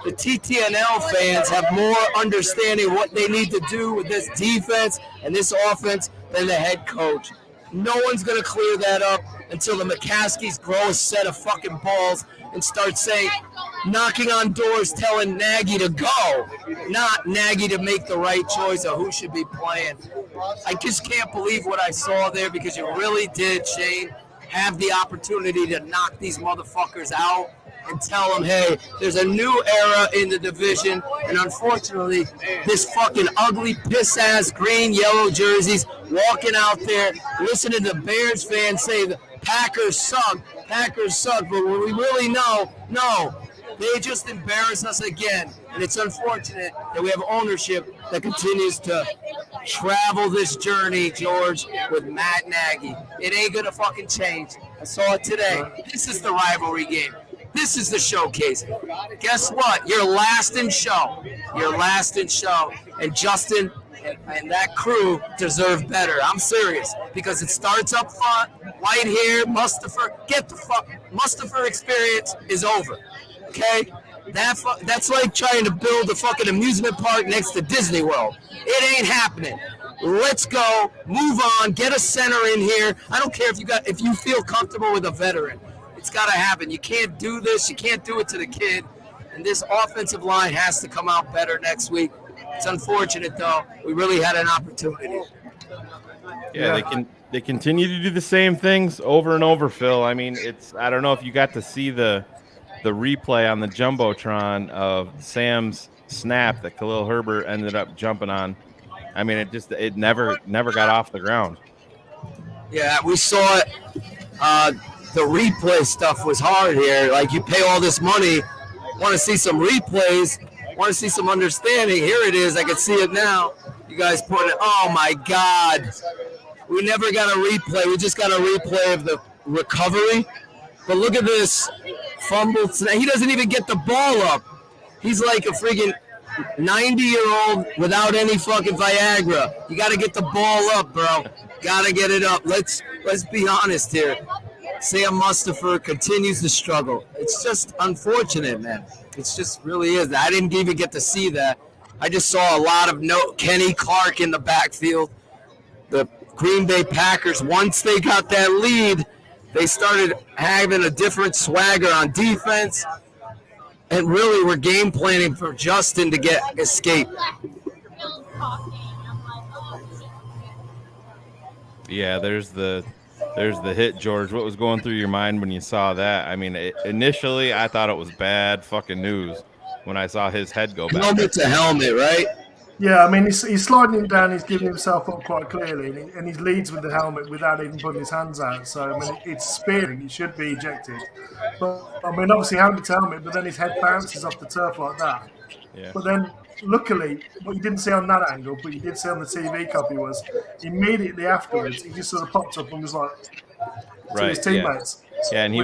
S20: the TTNL fans have more understanding what they need to do with this defense and this offense than the head coach. No one's going to clear that up until the McCaskies grow a set of fucking balls and start saying, knocking on doors telling Nagy to go, not Nagy to make the right choice of who should be playing. I just can't believe what I saw there because you really did, Shane, have the opportunity to knock these motherfuckers out and tell them, hey, there's a new era in the division, and unfortunately, this fucking ugly, piss-ass green, yellow jerseys walking out there, listening to Bears fans say the Packers suck, but when we really know, no, they just embarrass us again, and it's unfortunate that we have ownership that continues to travel this journey, George, with Matt Nagy. It ain't gonna fucking change. I saw it today. This is the rivalry game. This is the showcase. Guess what? You're last in show. And Justin and that crew deserve better. I'm serious. Because it starts up front. White hair, Mustafa. Get the fuck. Mustafa experience is over. Okay? That's like trying to build a fucking amusement park next to Disney World. It ain't happening. Let's go. Move on. Get a center in here. I don't care if you feel comfortable with a veteran. It's got to happen. You can't do this. You can't do it to the kid. And this offensive line has to come out better next week. It's unfortunate, though. We really had an opportunity.
S1: Yeah, they continue to do the same things over and over, Phil. I mean, I don't know if you got to see the replay on the Jumbotron of Sam's snap that Khalil Herbert ended up jumping on. I mean, it never got off the ground.
S20: Yeah, we saw it. The replay stuff was hard here. Like, you pay all this money, want to see some replays, want to see some understanding. Here it is. I can see it now. You guys put it. Oh, my God. We never got a replay. We just got a replay of the recovery. But look at this fumble. He doesn't even get the ball up. He's like a freaking 90-year-old without any fucking Viagra. You got to get the ball up, bro. Got to get it up. Let's be honest here. Sam Mustafa continues to struggle. It's just unfortunate, man. It's just really is. I didn't even get to see that. I just saw a lot of Kenny Clark in the backfield. The Green Bay Packers, once they got that lead, they started having a different swagger on defense and really were game planning for Justin to get escape.
S1: Yeah, there's the hit, George. What was going through your mind when you saw that? I mean, initially I thought it was bad fucking news when I saw his head go back.
S20: Helmet to helmet, right?
S13: Yeah, I mean, he's sliding him down. He's giving himself up quite clearly, and he leads with the helmet without even putting his hands out. So, I mean, it's spearing. It should be ejected. But, I mean, obviously helmet to helmet, but then his head bounces off the turf like that.
S1: Yeah.
S13: But then, luckily, what you didn't see on that angle, but you did see on the TV copy was immediately afterwards, he just sort of popped up and was like to his teammates.
S1: Yeah, and he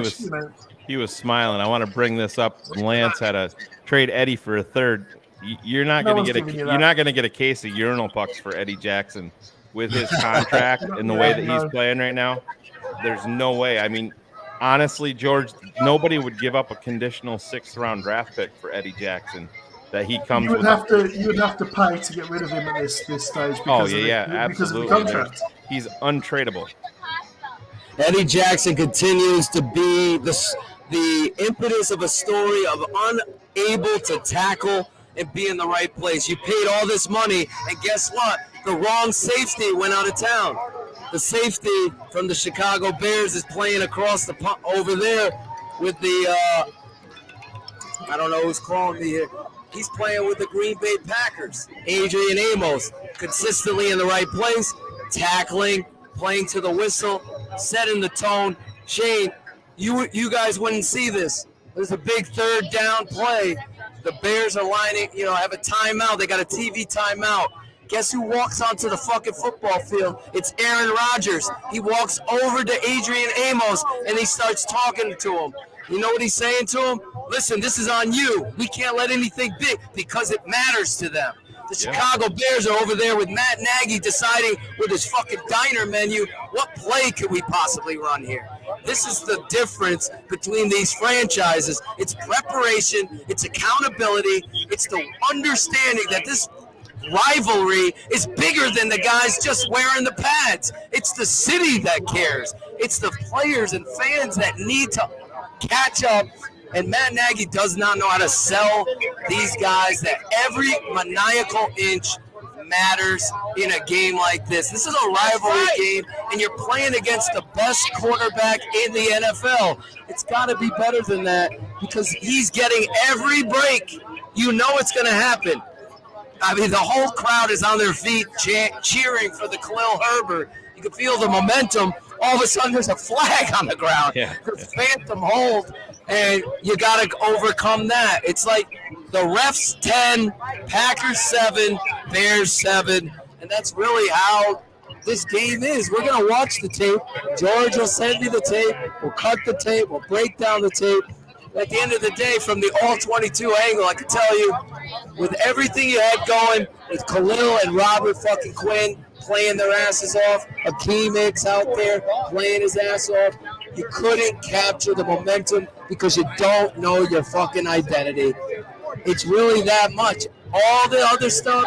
S1: was smiling. I want to bring this up. Lance had a trade Eddie for a third. You're not going to get a case of urinal pucks for Eddie Jackson with his contract and the way that he's playing right now. There's no way. I mean, honestly, George, nobody would give up a conditional 6th-round draft pick for Eddie Jackson. That he comes. You would have
S13: to pay to get rid of him at this stage. Because
S1: absolutely.
S13: Because of the contract.
S1: He's untradeable.
S20: Eddie Jackson continues to be the impetus of a story of unable to tackle and be in the right place. You paid all this money, and guess what? The wrong safety went out of town. The safety from the Chicago Bears is playing across the over there with the I don't know who's calling me here. He's playing with the Green Bay Packers. Adrian Amos, consistently in the right place, tackling, playing to the whistle, setting the tone. Shane, you guys wouldn't see this. There's a big 3rd down play. The Bears are lining, have a timeout. They got a TV timeout. Guess who walks onto the fucking football field? It's Aaron Rodgers. He walks over to Adrian Amos, and he starts talking to him. You know what he's saying to him? Listen, this is on you. We can't let anything big because it matters to them. The Chicago Bears are over there with Matt Nagy deciding with his fucking diner menu what play could we possibly run here. This is the difference between these franchises. It's preparation, it's accountability, it's the understanding that this rivalry is bigger than the guys just wearing the pads. It's the city that cares. It's the players and fans that need to catch up. And Matt Nagy does not know how to sell these guys that every maniacal inch matters in a game like this. This is a rivalry game, and you're playing against the best quarterback in the NFL. It's got to be better than that because he's getting every break. You know it's going to happen. I mean, the whole crowd is on their feet cheering for the Khalil Herbert. You can feel the momentum. All of a sudden, there's a flag on the ground. Phantom hold, and you got to overcome that. It's like the refs 10, Packers 7, Bears 7, and that's really how this game is. We're going to watch the tape. George will send me the tape. We'll cut the tape. We'll break down the tape. At the end of the day, from the all-22 angle, I can tell you, with everything you had going, with Khalil and Robert fucking Quinn playing their asses off, Akeem Hicks out there playing his ass off, you couldn't capture the momentum because you don't know your fucking identity. It's really that much. All the other stuff,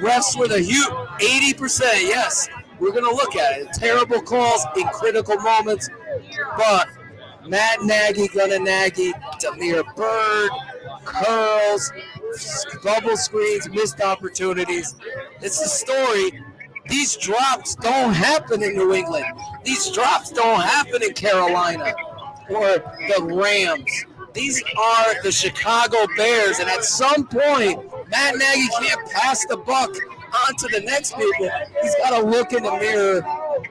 S20: refs with a huge 80%, yes, we're going to look at it. Terrible calls in critical moments, but Matt Nagy gonna Nagy, Demir Bird, curls, bubble screens, missed opportunities. It's the story. These drops don't happen in New England. These drops don't happen in Carolina or the Rams. These are the Chicago Bears, and at some point, Matt Nagy can't pass the buck on to the next people. He's got to look in the mirror,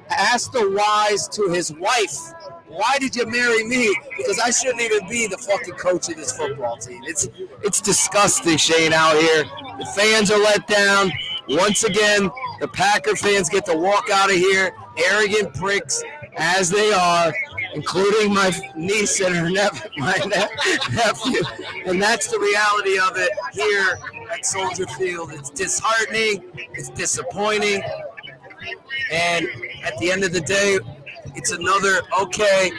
S20: ask the whys to his wife. Why did you marry me? Because I shouldn't even be the fucking coach of this football team. It's disgusting, Shane, out here. The fans are let down. Once again, the Packer fans get to walk out of here, arrogant pricks as they are, including my niece and her nephew. And that's the reality of it here at Soldier Field. It's disheartening. It's disappointing. And at the end of the day, it's another, okay,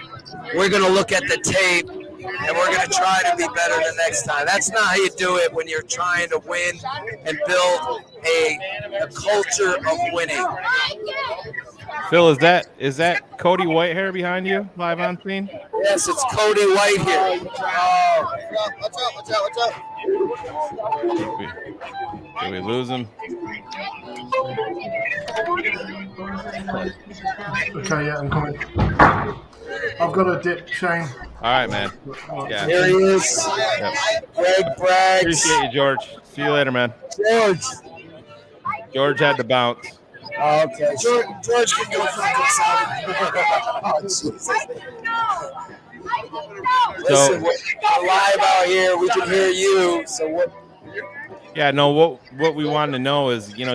S20: we're going to look at the tape, and we're going to try to be better the next time. That's not how you do it when you're trying to win and build a culture of winning.
S1: Phil, is that Cody Whitehair behind you, live on scene?
S20: Yes, it's Cody Whitehair.
S1: Did we lose him?
S13: Okay, yeah, I'm coming. I've got a dip, Shane.
S1: All right, man. Yeah.
S20: There he is.
S1: Yep.
S20: Greg Braggs.
S1: Appreciate you, George. See you later, man.
S20: George
S1: had to bounce.
S20: Okay. George can go for the Jesus. Listen, we're live out here. We can hear you. So what?
S1: Yeah, no. What we wanted to know is, you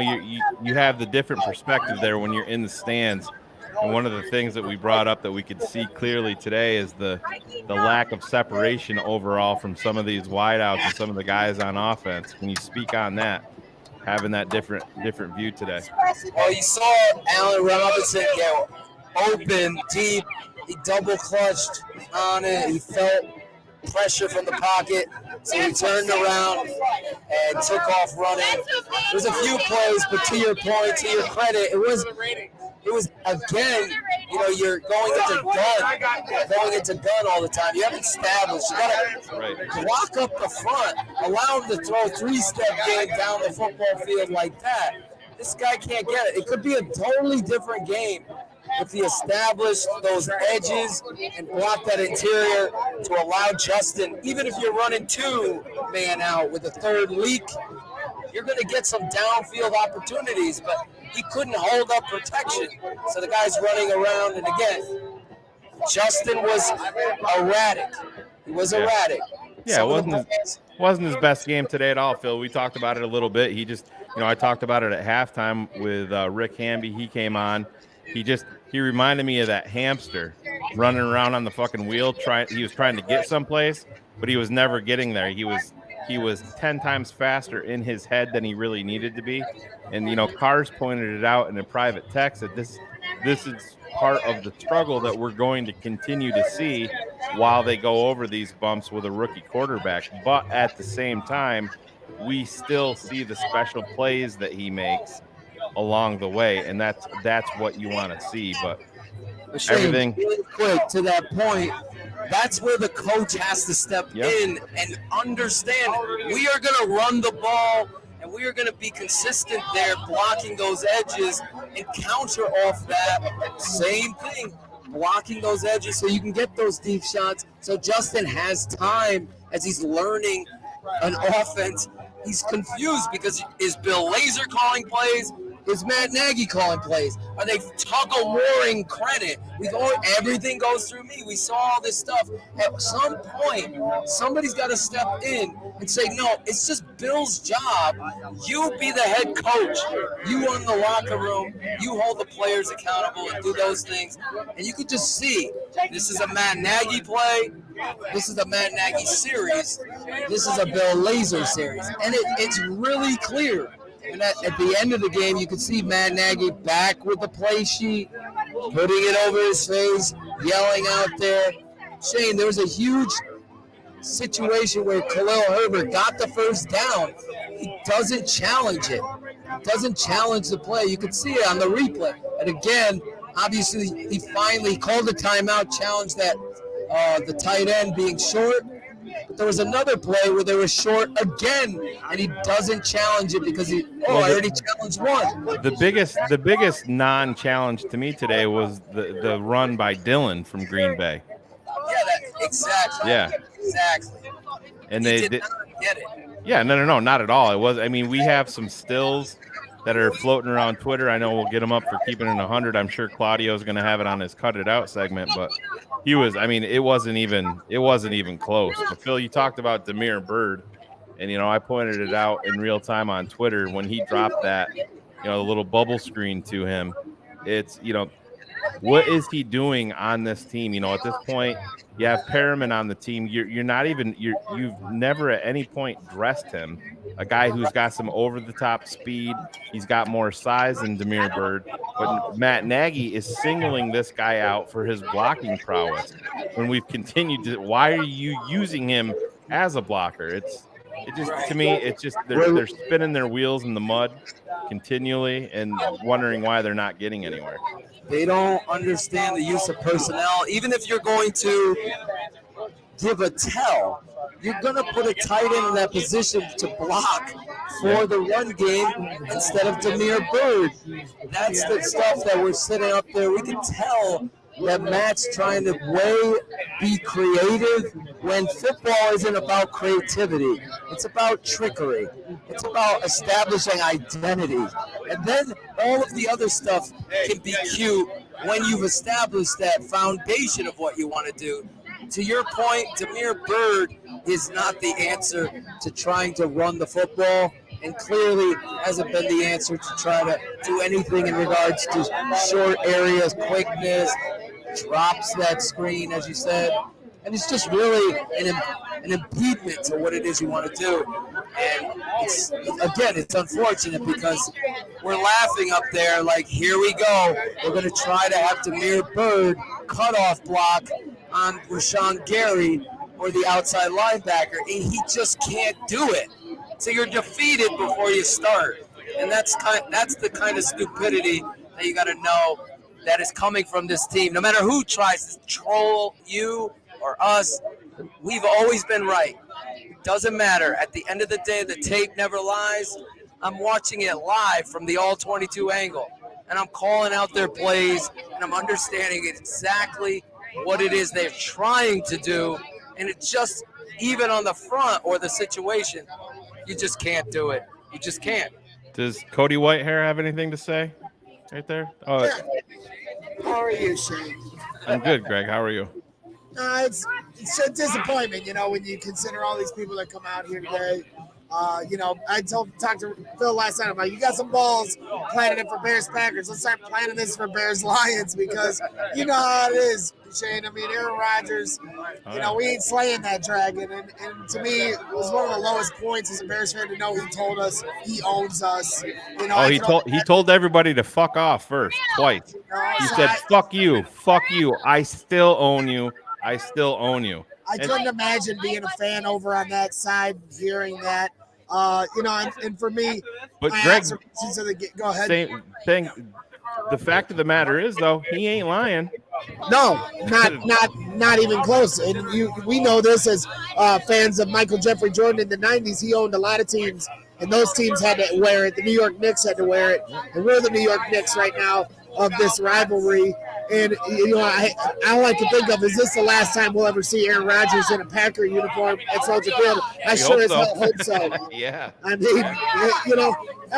S1: have the different perspective there when you're in the stands. And one of the things that we brought up that we could see clearly today is the lack of separation overall from some of these wideouts and some of the guys on offense. Can you speak on that, having that different view today?
S20: Well, you saw Allen Robinson get open, deep. He double clutched on it. He felt pressure from the pocket, so he turned around and took off running. There's a few plays, but to your point, to your credit, it was again, you're going into gun all the time. You haven't established. You gotta block up the front, allow him to throw three-step game down the football field like that. This guy can't get it. It could be a totally different game if he established those edges and blocked that interior to allow Justin, even if you're running two man out with a third leak, you're going to get some downfield opportunities, but he couldn't hold up protection. So the guy's running around, and again, Justin was erratic. He was erratic.
S1: Yeah, it wasn't his best game today at all, Phil. We talked about it a little bit. He just, I talked about it at halftime with Rick Hamby. He came on. He reminded me of that hamster running around on the fucking wheel. He was trying to get someplace, but he was never getting there. He was he was 10 times faster in his head than he really needed to be. And, Cars pointed it out in a private text that this is part of the struggle that we're going to continue to see while they go over these bumps with a rookie quarterback. But at the same time, we still see the special plays that he makes along the way. And that's what you want to see. But
S20: Shane,
S1: everything
S20: really quick to that point, that's where the coach has to step in and understand we are going to run the ball and we are going to be consistent there, blocking those edges and counter off that. Same thing, blocking those edges so you can get those deep shots. So Justin has time as he's learning an offense. He's confused because is Bill Lazor calling plays? Is Matt Nagy calling plays? Are they tug-of-warring credit? Everything goes through me. We saw all this stuff. At some point, somebody's got to step in and say, no, it's just Bill's job. You be the head coach. You run the locker room. You hold the players accountable and do those things. And you could just see, this is a Matt Nagy play. This is a Matt Nagy series. This is a Bill Lazor series. And it's really clear. And at the end of the game, you could see Matt Nagy back with the play sheet, putting it over his face, yelling out there. Shane, there was a huge situation where Khalil Herbert got the first down. He doesn't challenge it. Doesn't challenge the play. You could see it on the replay. And again, obviously, he finally called a timeout, challenged that the tight end being short. But there was another play where they were short again, and he doesn't challenge it because I already challenged one.
S1: The biggest non-challenge to me today was the run by Dillon from Green Bay.
S20: Yeah, exactly.
S1: Yeah,
S20: exactly.
S1: And
S20: He
S1: they
S20: did not get it.
S1: Yeah, no, not at all. It was. I mean, we have some stills that are floating around Twitter. I know we'll get them up for keeping it 100. I'm sure Claudio's going to have it on his Cut It Out segment, but he was. I mean, it wasn't even close. But Phil, you talked about Damiere Byrd, and I pointed it out in real time on Twitter when he dropped that, the little bubble screen to him. It's what is he doing on this team? At this point, you have Perriman on the team. You're not even you've never at any point dressed him. A guy who's got some over the top speed. He's got more size than Damiere Byrd. But Matt Nagy is singling this guy out for his blocking prowess. When we've continued to, why are you using him as a blocker? To me, it's just they're spinning their wheels in the mud continually and wondering why they're not getting anywhere.
S20: They don't understand the use of personnel. Even if you're going to give a tell, you're going to put a tight end in that position to block for the run game instead of Damiere Byrd. That's the stuff that we're sitting up there. We can tell that Matt's trying to be creative when football isn't about creativity. It's about trickery. It's about establishing identity. And then all of the other stuff can be cute when you've established that foundation of what you want to do. To your point, Damiere Byrd is not the answer to trying to run the football, and clearly hasn't been the answer to try to do anything in regards to short areas, quickness, drops that screen, as you said. And it's just really an impediment to what it is you want to do. And it's unfortunate because we're laughing up there like, here we go. We're going to try to have Damiere Byrd cutoff block on Rashawn Gary or the outside linebacker, and he just can't do it. So you're defeated before you start. And that's the kind of stupidity that you got to know that is coming from this team. No matter who tries to troll you or us, we've always been right. It doesn't matter. At the end of the day, the tape never lies. I'm watching it live from the all-22 angle, and I'm calling out their plays, and I'm understanding exactly what it is they're trying to do, and it's just, even on the front or the situation, you just can't do it. You just can't.
S1: Does Cody Whitehair have anything to say right there? Oh,
S21: how are you, Shane?
S1: I'm good, Greg. How are you?
S21: It's a disappointment, when you consider all these people that come out here today. I talked to Phil last night. I'm like, you got some balls, planted it for Bears Packers. Let's start planting this for Bears Lions because you know how it is, Shane. I mean, Aaron Rodgers, we ain't slaying that dragon. And to me, it was one of the lowest points as a Bears fan to know he told us he owns us.
S1: He told everybody to fuck off first, twice. He said, fuck you, I still own you. I still own you.
S21: I couldn't imagine being a fan over on that side, hearing that. And for me,
S1: but Greg,
S21: go ahead.
S1: Same thing. The fact of the matter is, though, he ain't lying.
S21: No, not even close. And we know this as fans of Michael Jeffrey Jordan in the 90s. He owned a lot of teams, and those teams had to wear it. The New York Knicks had to wear it, and we're the New York Knicks right now of this rivalry. And all I can think of is this the last time we'll ever see Aaron Rodgers in a Packer uniform at Soldier Field? I sure as hell hope so.
S1: Yeah.
S21: I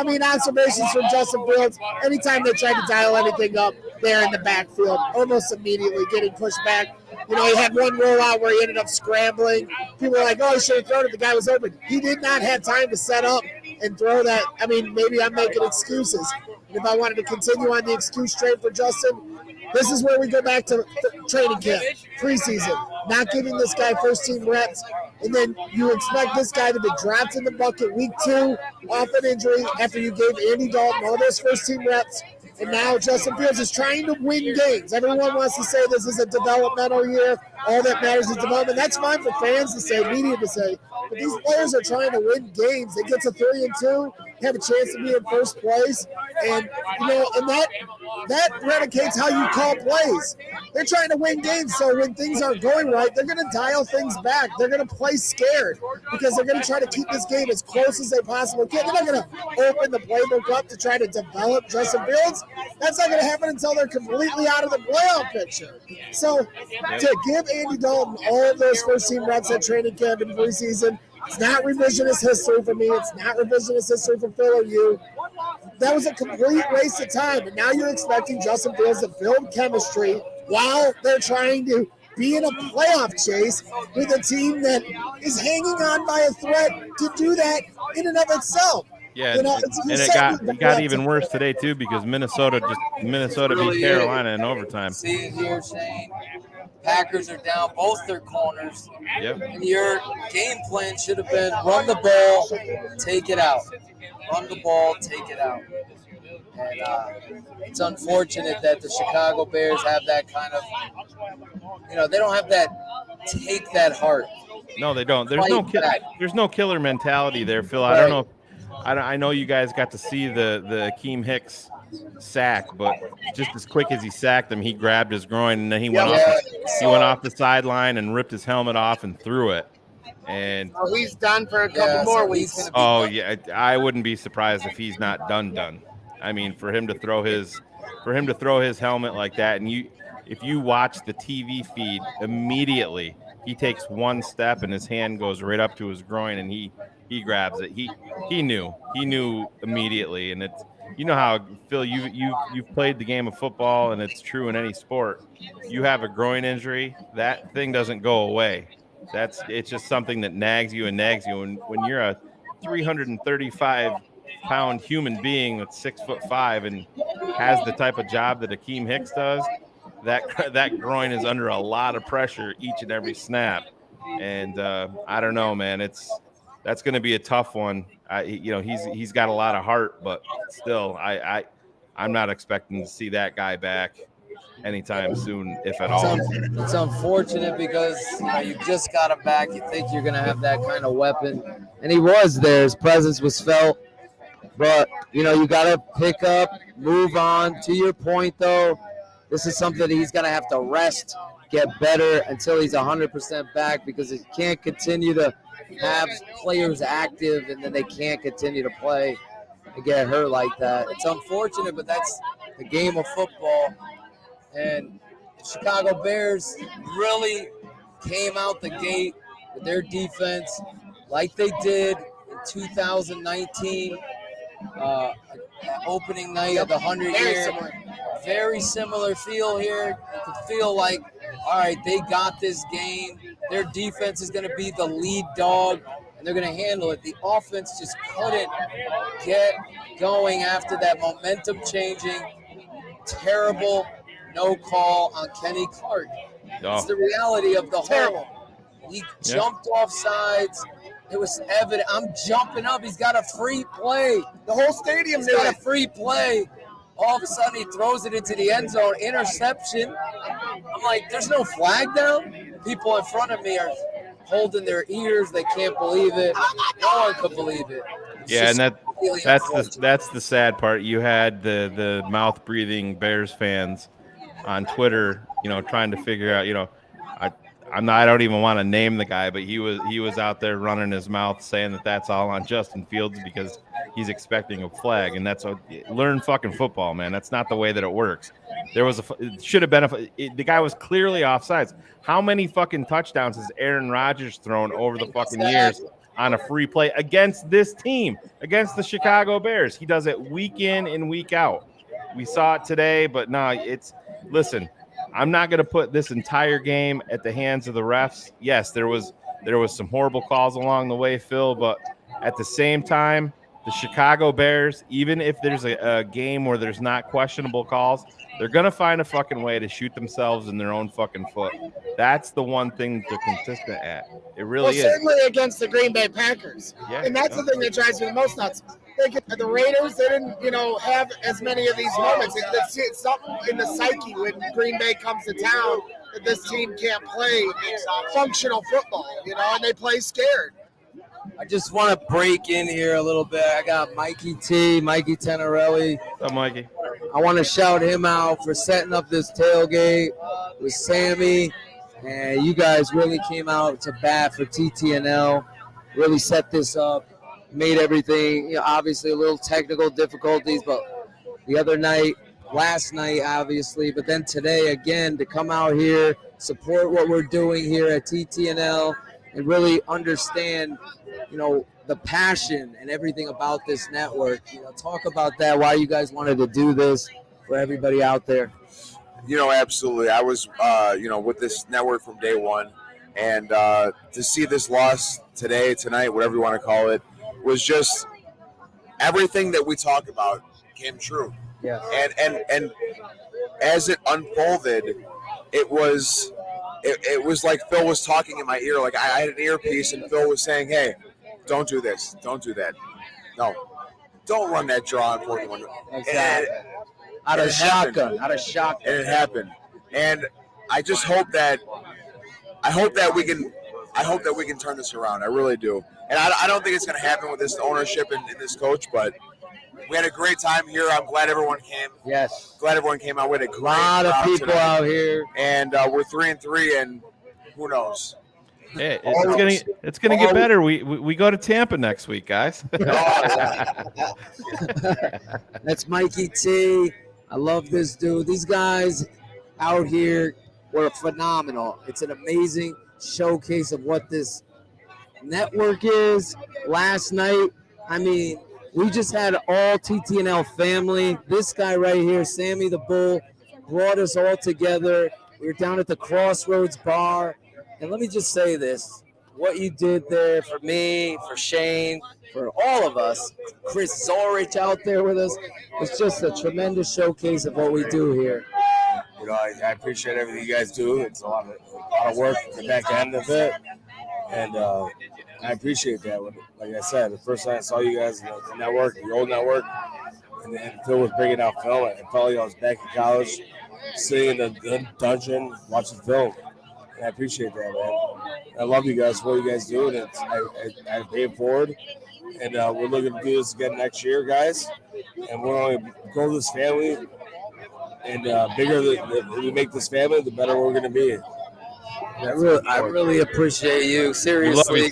S21: mean, observations from Justin Fields. Anytime they try to dial anything up, they're in the backfield, almost immediately getting pushed back. He had one rollout where he ended up scrambling. People were like, oh, he should have thrown it. The guy was open. He did not have time to set up and throw that. I mean, maybe I'm making excuses. And if I wanted to continue on the excuse train for Justin, this is where we go back to training camp, preseason, not giving this guy first-team reps, and then you expect this guy to be dropped in the bucket week 2 off an injury after you gave Andy Dalton all those first-team reps, and now Justin Fields is trying to win games. Everyone wants to say this is a developmental year. All that matters is development. That's fine for fans to say, media to say, but these players are trying to win games. They get to 3-2, have a chance to be in first place, and that eradicates how you call plays. They're trying to win games, so when things aren't going right, they're going to dial things back. They're going to play scared because they're going to try to keep this game as close as they possibly can. They're not going to open the playbook up to try to develop Justin Fields. That's not going to happen until they're completely out of the playoff picture. So to give Andy Dalton all of those first-team reps at training camp and preseason, it's not revisionist history for me. It's not revisionist history for Phil or you. That was a complete waste of time. And now you're expecting Justin Fields to build chemistry while they're trying to be in a playoff chase with a team that is hanging on by a thread to do that in and of itself.
S1: Yeah, it got even worse today too because Minnesota beat Carolina in overtime.
S20: See here, Shane. Packers are down both their corners.
S1: Yep.
S20: And your game plan should have been run the ball, take it out. Run the ball, take it out. And it's unfortunate that the Chicago Bears have that kind of, they don't have that take that heart.
S1: No, they don't. There's no killer mentality there, Phil. I don't know. I know you guys got to see the Akeem Hicks sack, but just as quick as he sacked him, he grabbed his groin and then he went off the sideline and ripped his helmet off and threw it. And
S21: he's done for a couple more weeks.
S1: Oh yeah, I wouldn't be surprised if he's not done. I mean, for him to throw his helmet like that, and if you watch the TV feed, immediately he takes one step and his hand goes right up to his groin and he grabs it. He knew immediately, and it's how, Phil, you've played the game of football, and it's true in any sport. You have a groin injury, that thing doesn't go away. It's just something that nags you. And when you're a 335-pound human being that's 6'5" and has the type of job that Akeem Hicks does, that groin is under a lot of pressure each and every snap. And I don't know, man. That's going to be a tough one. He's got a lot of heart, but still, I'm not expecting to see that guy back anytime soon, if at all.
S20: It's unfortunate because you just got him back. You think you're going to have that kind of weapon, and he was there. His presence was felt, but you got to pick up, move on. To your point, though, this is something that he's going to have to rest, get better until he's 100% back, because he can't continue to have players active and then they can't continue to play and get hurt like that. It's unfortunate, but that's the game of football. And the Chicago Bears really came out the gate with their defense like they did in 2019, opening night of the 100-year. Very similar feel here. You could feel like, all right, they got this game. Their defense is going to be the lead dog,
S4: and they're going to handle it. The offense just couldn't get going after that momentum changing, terrible no call on Kenny Clark. It's the reality of the whole. He jumped off sides. It was evident. I'm jumping up. He's got a free play.
S21: The whole stadium
S4: He's got a free play. All of a sudden, he throws it into the end zone. Interception. I'm like, there's no flag down? People in front of me are holding their ears. They can't believe it. No one could believe it.
S1: Yeah, and that's the sad part. You had the mouth breathing Bears fans on Twitter, trying to figure out, I don't even want to name the guy, but he was out there running his mouth saying that that's all on Justin Fields because he's expecting a flag, and learn fucking football, man. That's not the way that it works. It should have been the guy was clearly offsides. How many fucking touchdowns has Aaron Rodgers thrown over the fucking years on a free play against this team, against the Chicago Bears? He does it week in and week out. We saw it today, but listen, I'm not going to put this entire game at the hands of the refs. Yes, there was some horrible calls along the way, Phil, but at the same time, the Chicago Bears, even if there's a game where there's not questionable calls, they're going to find a fucking way to shoot themselves in their own fucking foot. That's the one thing they're consistent at. It really is.
S21: Certainly against the Green Bay Packers.
S1: Yeah,
S21: and that's the thing that drives me the most nuts. The Raiders, they didn't, have as many of these moments. It's something in the psyche when Green Bay comes to town that this team can't play functional football, and they play scared.
S4: I just want to break in here a little bit. I got Mikey Tenorelli.
S1: What's up, Mikey?
S4: I want to shout him out for setting up this tailgate with Sammy. And you guys really came out to bat for TTNL, really set this up, made everything, obviously a little technical difficulties, but the other night, last night, obviously, but then today again, to come out here, support what we're doing here at TTNL, and really understand, the passion and everything about this network. Talk about that, why you guys wanted to do this for everybody out there.
S22: Absolutely. I was, with this network from day one, and to see this loss tonight, whatever you want to call it, was just everything that we talk about came true.
S4: Yeah.
S22: And as it unfolded, it was like Phil was talking in my ear. Like I had an earpiece, and Phil was saying, "Hey, don't do this. Don't do that. No, don't run that draw on 41."
S4: Exactly. Out of shotgun.
S22: And it happened. And I just hope that we can turn this around. I really do. And I don't think it's going to happen with this ownership and this coach, but we had a great time here. I'm glad everyone came.
S4: Yes.
S22: Glad everyone came out. We had a great
S4: lot of people
S22: tonight.
S4: out here.
S22: And we're 3-3, and who knows?
S1: Yeah, it's gonna get better. We go to Tampa next week, guys.
S4: That's Mikey T. I love this dude. These guys out here were phenomenal. It's an amazing showcase of what this network is. Last night, we just had all TTNL family. This guy right here, Sammy the Bull, brought us all together. We were down at the Crossroads Bar. And let me just say this. What you did there for me, for Shane, for all of us, Chris Zorich out there with us, it's just a tremendous showcase of what we do here.
S22: I appreciate everything you guys do. It's a lot of work at the back end of it. And I appreciate that. Like I said, the first time I saw you guys in the network, the old network, and then Phil was bringing out Phil, and probably I was back in college, sitting in the dungeon, watching film. And I appreciate that, man. I love you guys for what you guys do, and I pay it forward. And we're looking to do this again next year, guys. And we're going to grow this family. And bigger we make this family, the better we're going to be.
S4: I really appreciate you. Seriously.
S1: We love you,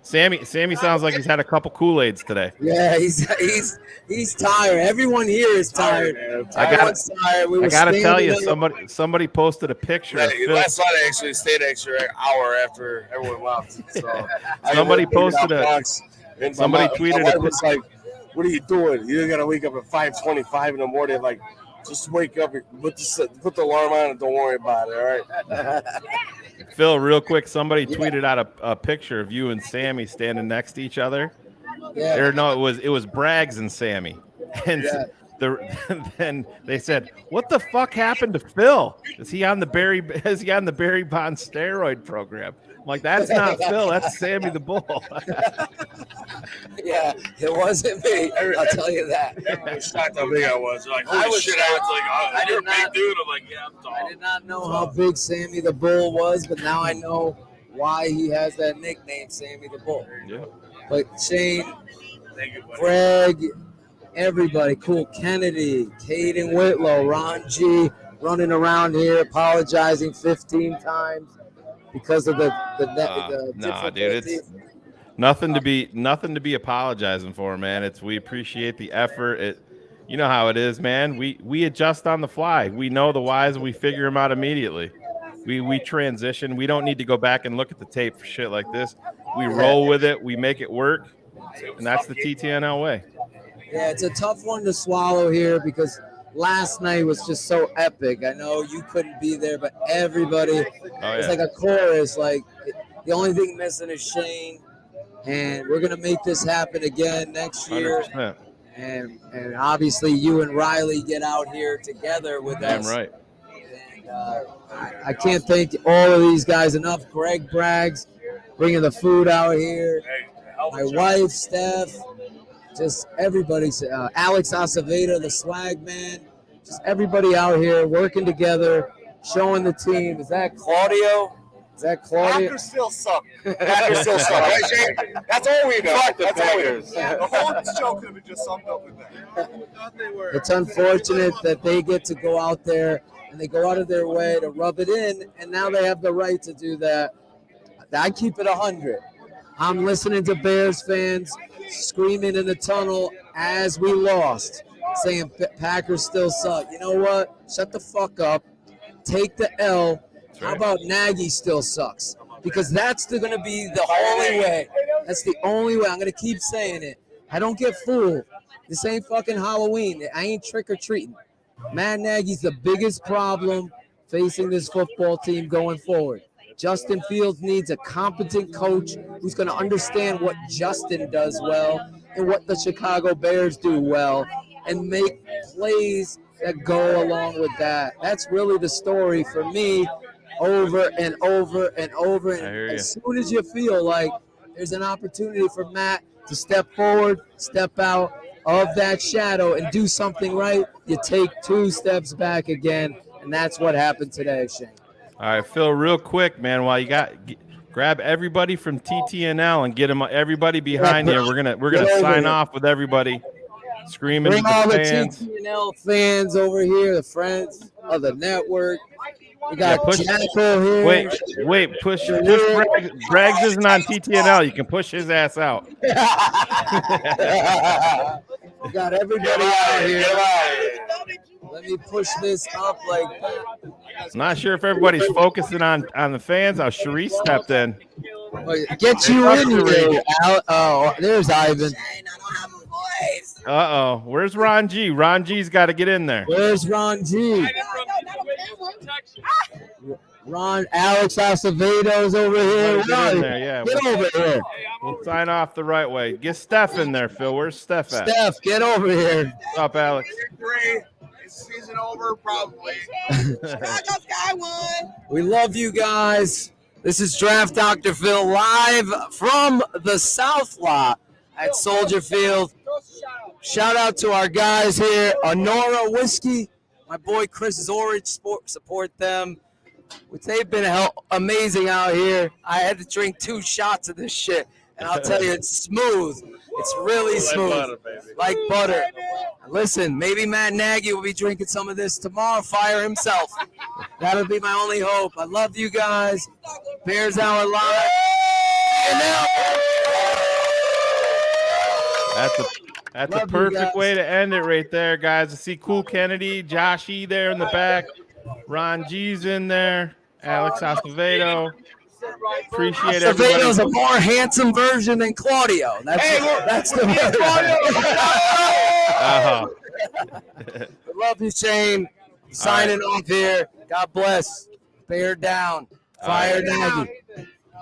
S1: Sammy. Sammy sounds like he's had a couple Kool-Aids today.
S4: Yeah, he's tired. Everyone here is tired.
S1: I gotta tell you, somebody posted a picture.
S22: Last night I actually stayed an extra hour after everyone left. So
S1: somebody posted Somebody tweeted
S22: my wife was like, "What are you doing? You're gonna wake up at 5:25 in the morning, like Just wake up, put the alarm on, and don't worry about it. All right.
S1: Phil, real quick, somebody tweeted out a picture of you and Sammy standing next to each other.
S4: Yeah.
S1: Or no, it was Braggs and Sammy, and then they said, "What the fuck happened to Phil? Is he on the Barry Bonds steroid program?" I'm like, that's not Phil, that's Sammy the Bull.
S4: Yeah, it wasn't me. I'll tell you that.
S22: Everyone was shocked how big I was. Like,
S4: I
S22: holy
S4: was
S22: shit!
S4: shocked.
S22: I was like, you're a big dude. I'm like, yeah, I'm tall.
S4: I did not know how big Sammy the Bull was, but now I know why he has that nickname, Sammy the Bull.
S1: Yeah.
S4: But Shane, Greg, everybody, Cool Kennedy, Caden Whitlow, Ron G, running around here apologizing 15 times because of the
S1: Nah, dude, it's nothing to be apologizing for, man. We appreciate the effort. You know how it is, man. We adjust on the fly. We know the whys and we figure them out immediately. We transition. We don't need to go back and look at the tape for shit like this. We roll with it. We make it work, and that's the TTNL way.
S4: Yeah, it's a tough one to swallow here because last night was just so epic. I know you couldn't be there, but everybody, it's like a chorus. Like the only thing missing is Shane, and we're gonna make this happen again next year.
S1: 100%.
S4: And obviously you and Riley get out here together with us.
S1: Damn right.
S4: And I can't thank all of these guys enough. Greg Braggs bringing the food out here. My wife, Steph. Just everybody, Alex Acevedo, the swag man, just everybody out here working together, showing the team. Is that Claudio?
S5: Packers still suck. Packers still suck. Right, Shane? That's all we know.
S22: Fuck the
S5: That's all we know.
S22: Packers.
S5: The whole show could have been just summed up with that.
S4: It's unfortunate that they get to go out there and they go out of their way to rub it in, and now they have the right to do that. I keep it 100. I'm listening to Bears fans screaming in the tunnel as we lost, saying Packers still suck. You know what? Shut the fuck up. Take the L. How about Nagy still sucks? Because that's going to be the only way. That's the only way. I'm going to keep saying it. I don't get fooled. This ain't fucking Halloween. I ain't trick-or-treating. Matt Nagy's the biggest problem facing this football team going forward. Justin Fields needs a competent coach who's going to understand what Justin does well and what the Chicago Bears do well and make plays that go along with that. That's really the story for me over and over and over. And as soon as you feel like there's an opportunity for Matt to step forward, step out of that shadow and do something right, you take 2 steps back again. And that's what happened today, Shane.
S1: All right, Phil, real quick, man, while you grab everybody from TTNL and get them everybody behind you. We're gonna sign off with everybody screaming.
S4: Bring all the
S1: fans.
S4: TTNL fans over here, the friends of the network. We got Jacko here.
S1: Wait, push Braggs. Braggs isn't on TTNL. You can push his ass out.
S4: We got everybody out here. Let me push this up like that.
S1: Not sure if everybody's focusing on the fans. How Sharice stepped in.
S4: Get you in here. Oh, there's Ivan.
S1: Uh-oh. Where's Ron G? Ron G's got to get in there.
S4: Where's Ron G? Alex Acevedo's over here.
S1: Get in there, yeah.
S4: Get over here.
S1: We'll sign off the right way. Get Steph in there, Phil. Where's Steph at?
S4: Steph, get over here.
S1: What's up, Alex?
S5: Season over, probably.
S4: We love you guys. This is Draft Dr. Phil live from the South Lot at Soldier Field. Shout out to our guys here, Honora Whiskey. My boy Chris Zorich, support them. They've been amazing out here. I had to drink 2 shots of this shit, and I'll tell you, it's smooth. It's really smooth, like butter. Listen, maybe Matt Nagy will be drinking some of this tomorrow, fire himself. That'll be my only hope. I love you guys. Bears Hour Live.
S1: That's a perfect way to end it right there, guys. I see Cool Kennedy, Josh E there in the back. Ron G's in there. Alex Acevedo. Appreciate everybody.
S4: Acevedo's a more handsome version than Claudio. That's the version.
S20: Love you, Shane. Signing off here. God bless. Bear down. Fire Nagy.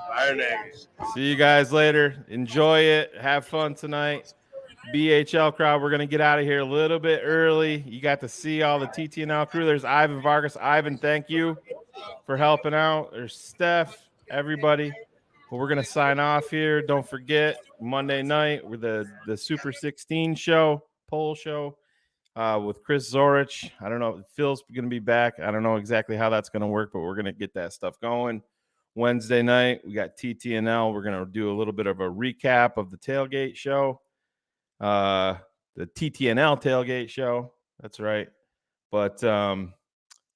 S19: Fire Nagy.
S1: See you guys later. Enjoy it. Have fun tonight. BHL crowd, we're going to get out of here a little bit early. You got to see all the TTNL crew. There's Ivan Vargas. Ivan, thank you for helping out. There's Steph, everybody. Well, we're going to sign off here. Don't forget, Monday night, with the Super 16 show, poll show with Chris Zorich. I don't know. Phil's going to be back. I don't know exactly how that's going to work, but we're going to get that stuff going. Wednesday night, we got TTNL. We're going to do a little bit of a recap of the tailgate show. The TTNL tailgate show. That's right. But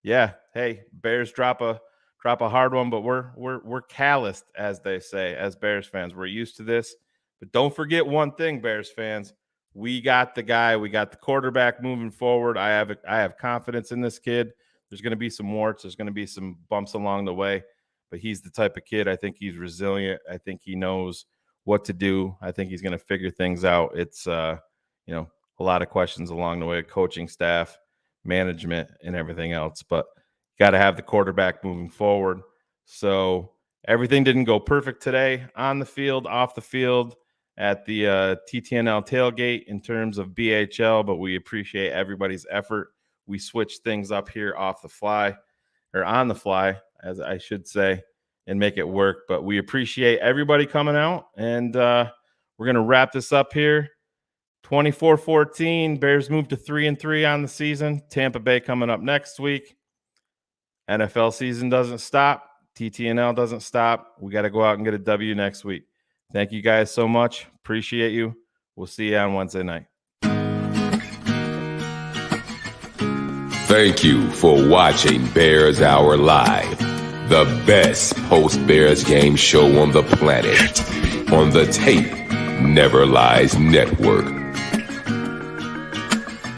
S1: yeah, hey, Bears drop a hard one, but we're calloused, as they say, as Bears fans. We're used to this. But don't forget one thing, Bears fans. We got the guy. We got the quarterback moving forward. I have confidence in this kid. There's going to be some warts. There's going to be some bumps along the way. But he's the type of kid. I think he's resilient. I think he knows what to do. I think he's going to figure things out. It's a lot of questions along the way, coaching staff, management, and everything else. But got to have the quarterback moving forward. So everything didn't go perfect today on the field, off the field, at the TTNL tailgate in terms of BHL, but we appreciate everybody's effort. We switched things up here off the fly, or on the fly, as I should say, and make it work. But we appreciate everybody coming out, and we're going to wrap this up here. 24-14, Bears move to 3-3 on the season. Tampa Bay coming up next week. NFL season doesn't stop. TTNL doesn't stop. We got to go out and get a W next week. Thank you guys so much. Appreciate you. We'll see you on Wednesday night.
S12: Thank you for watching Bears Hour Live, the best post-Bears game show on the planet, on the Tape Never Lies Network.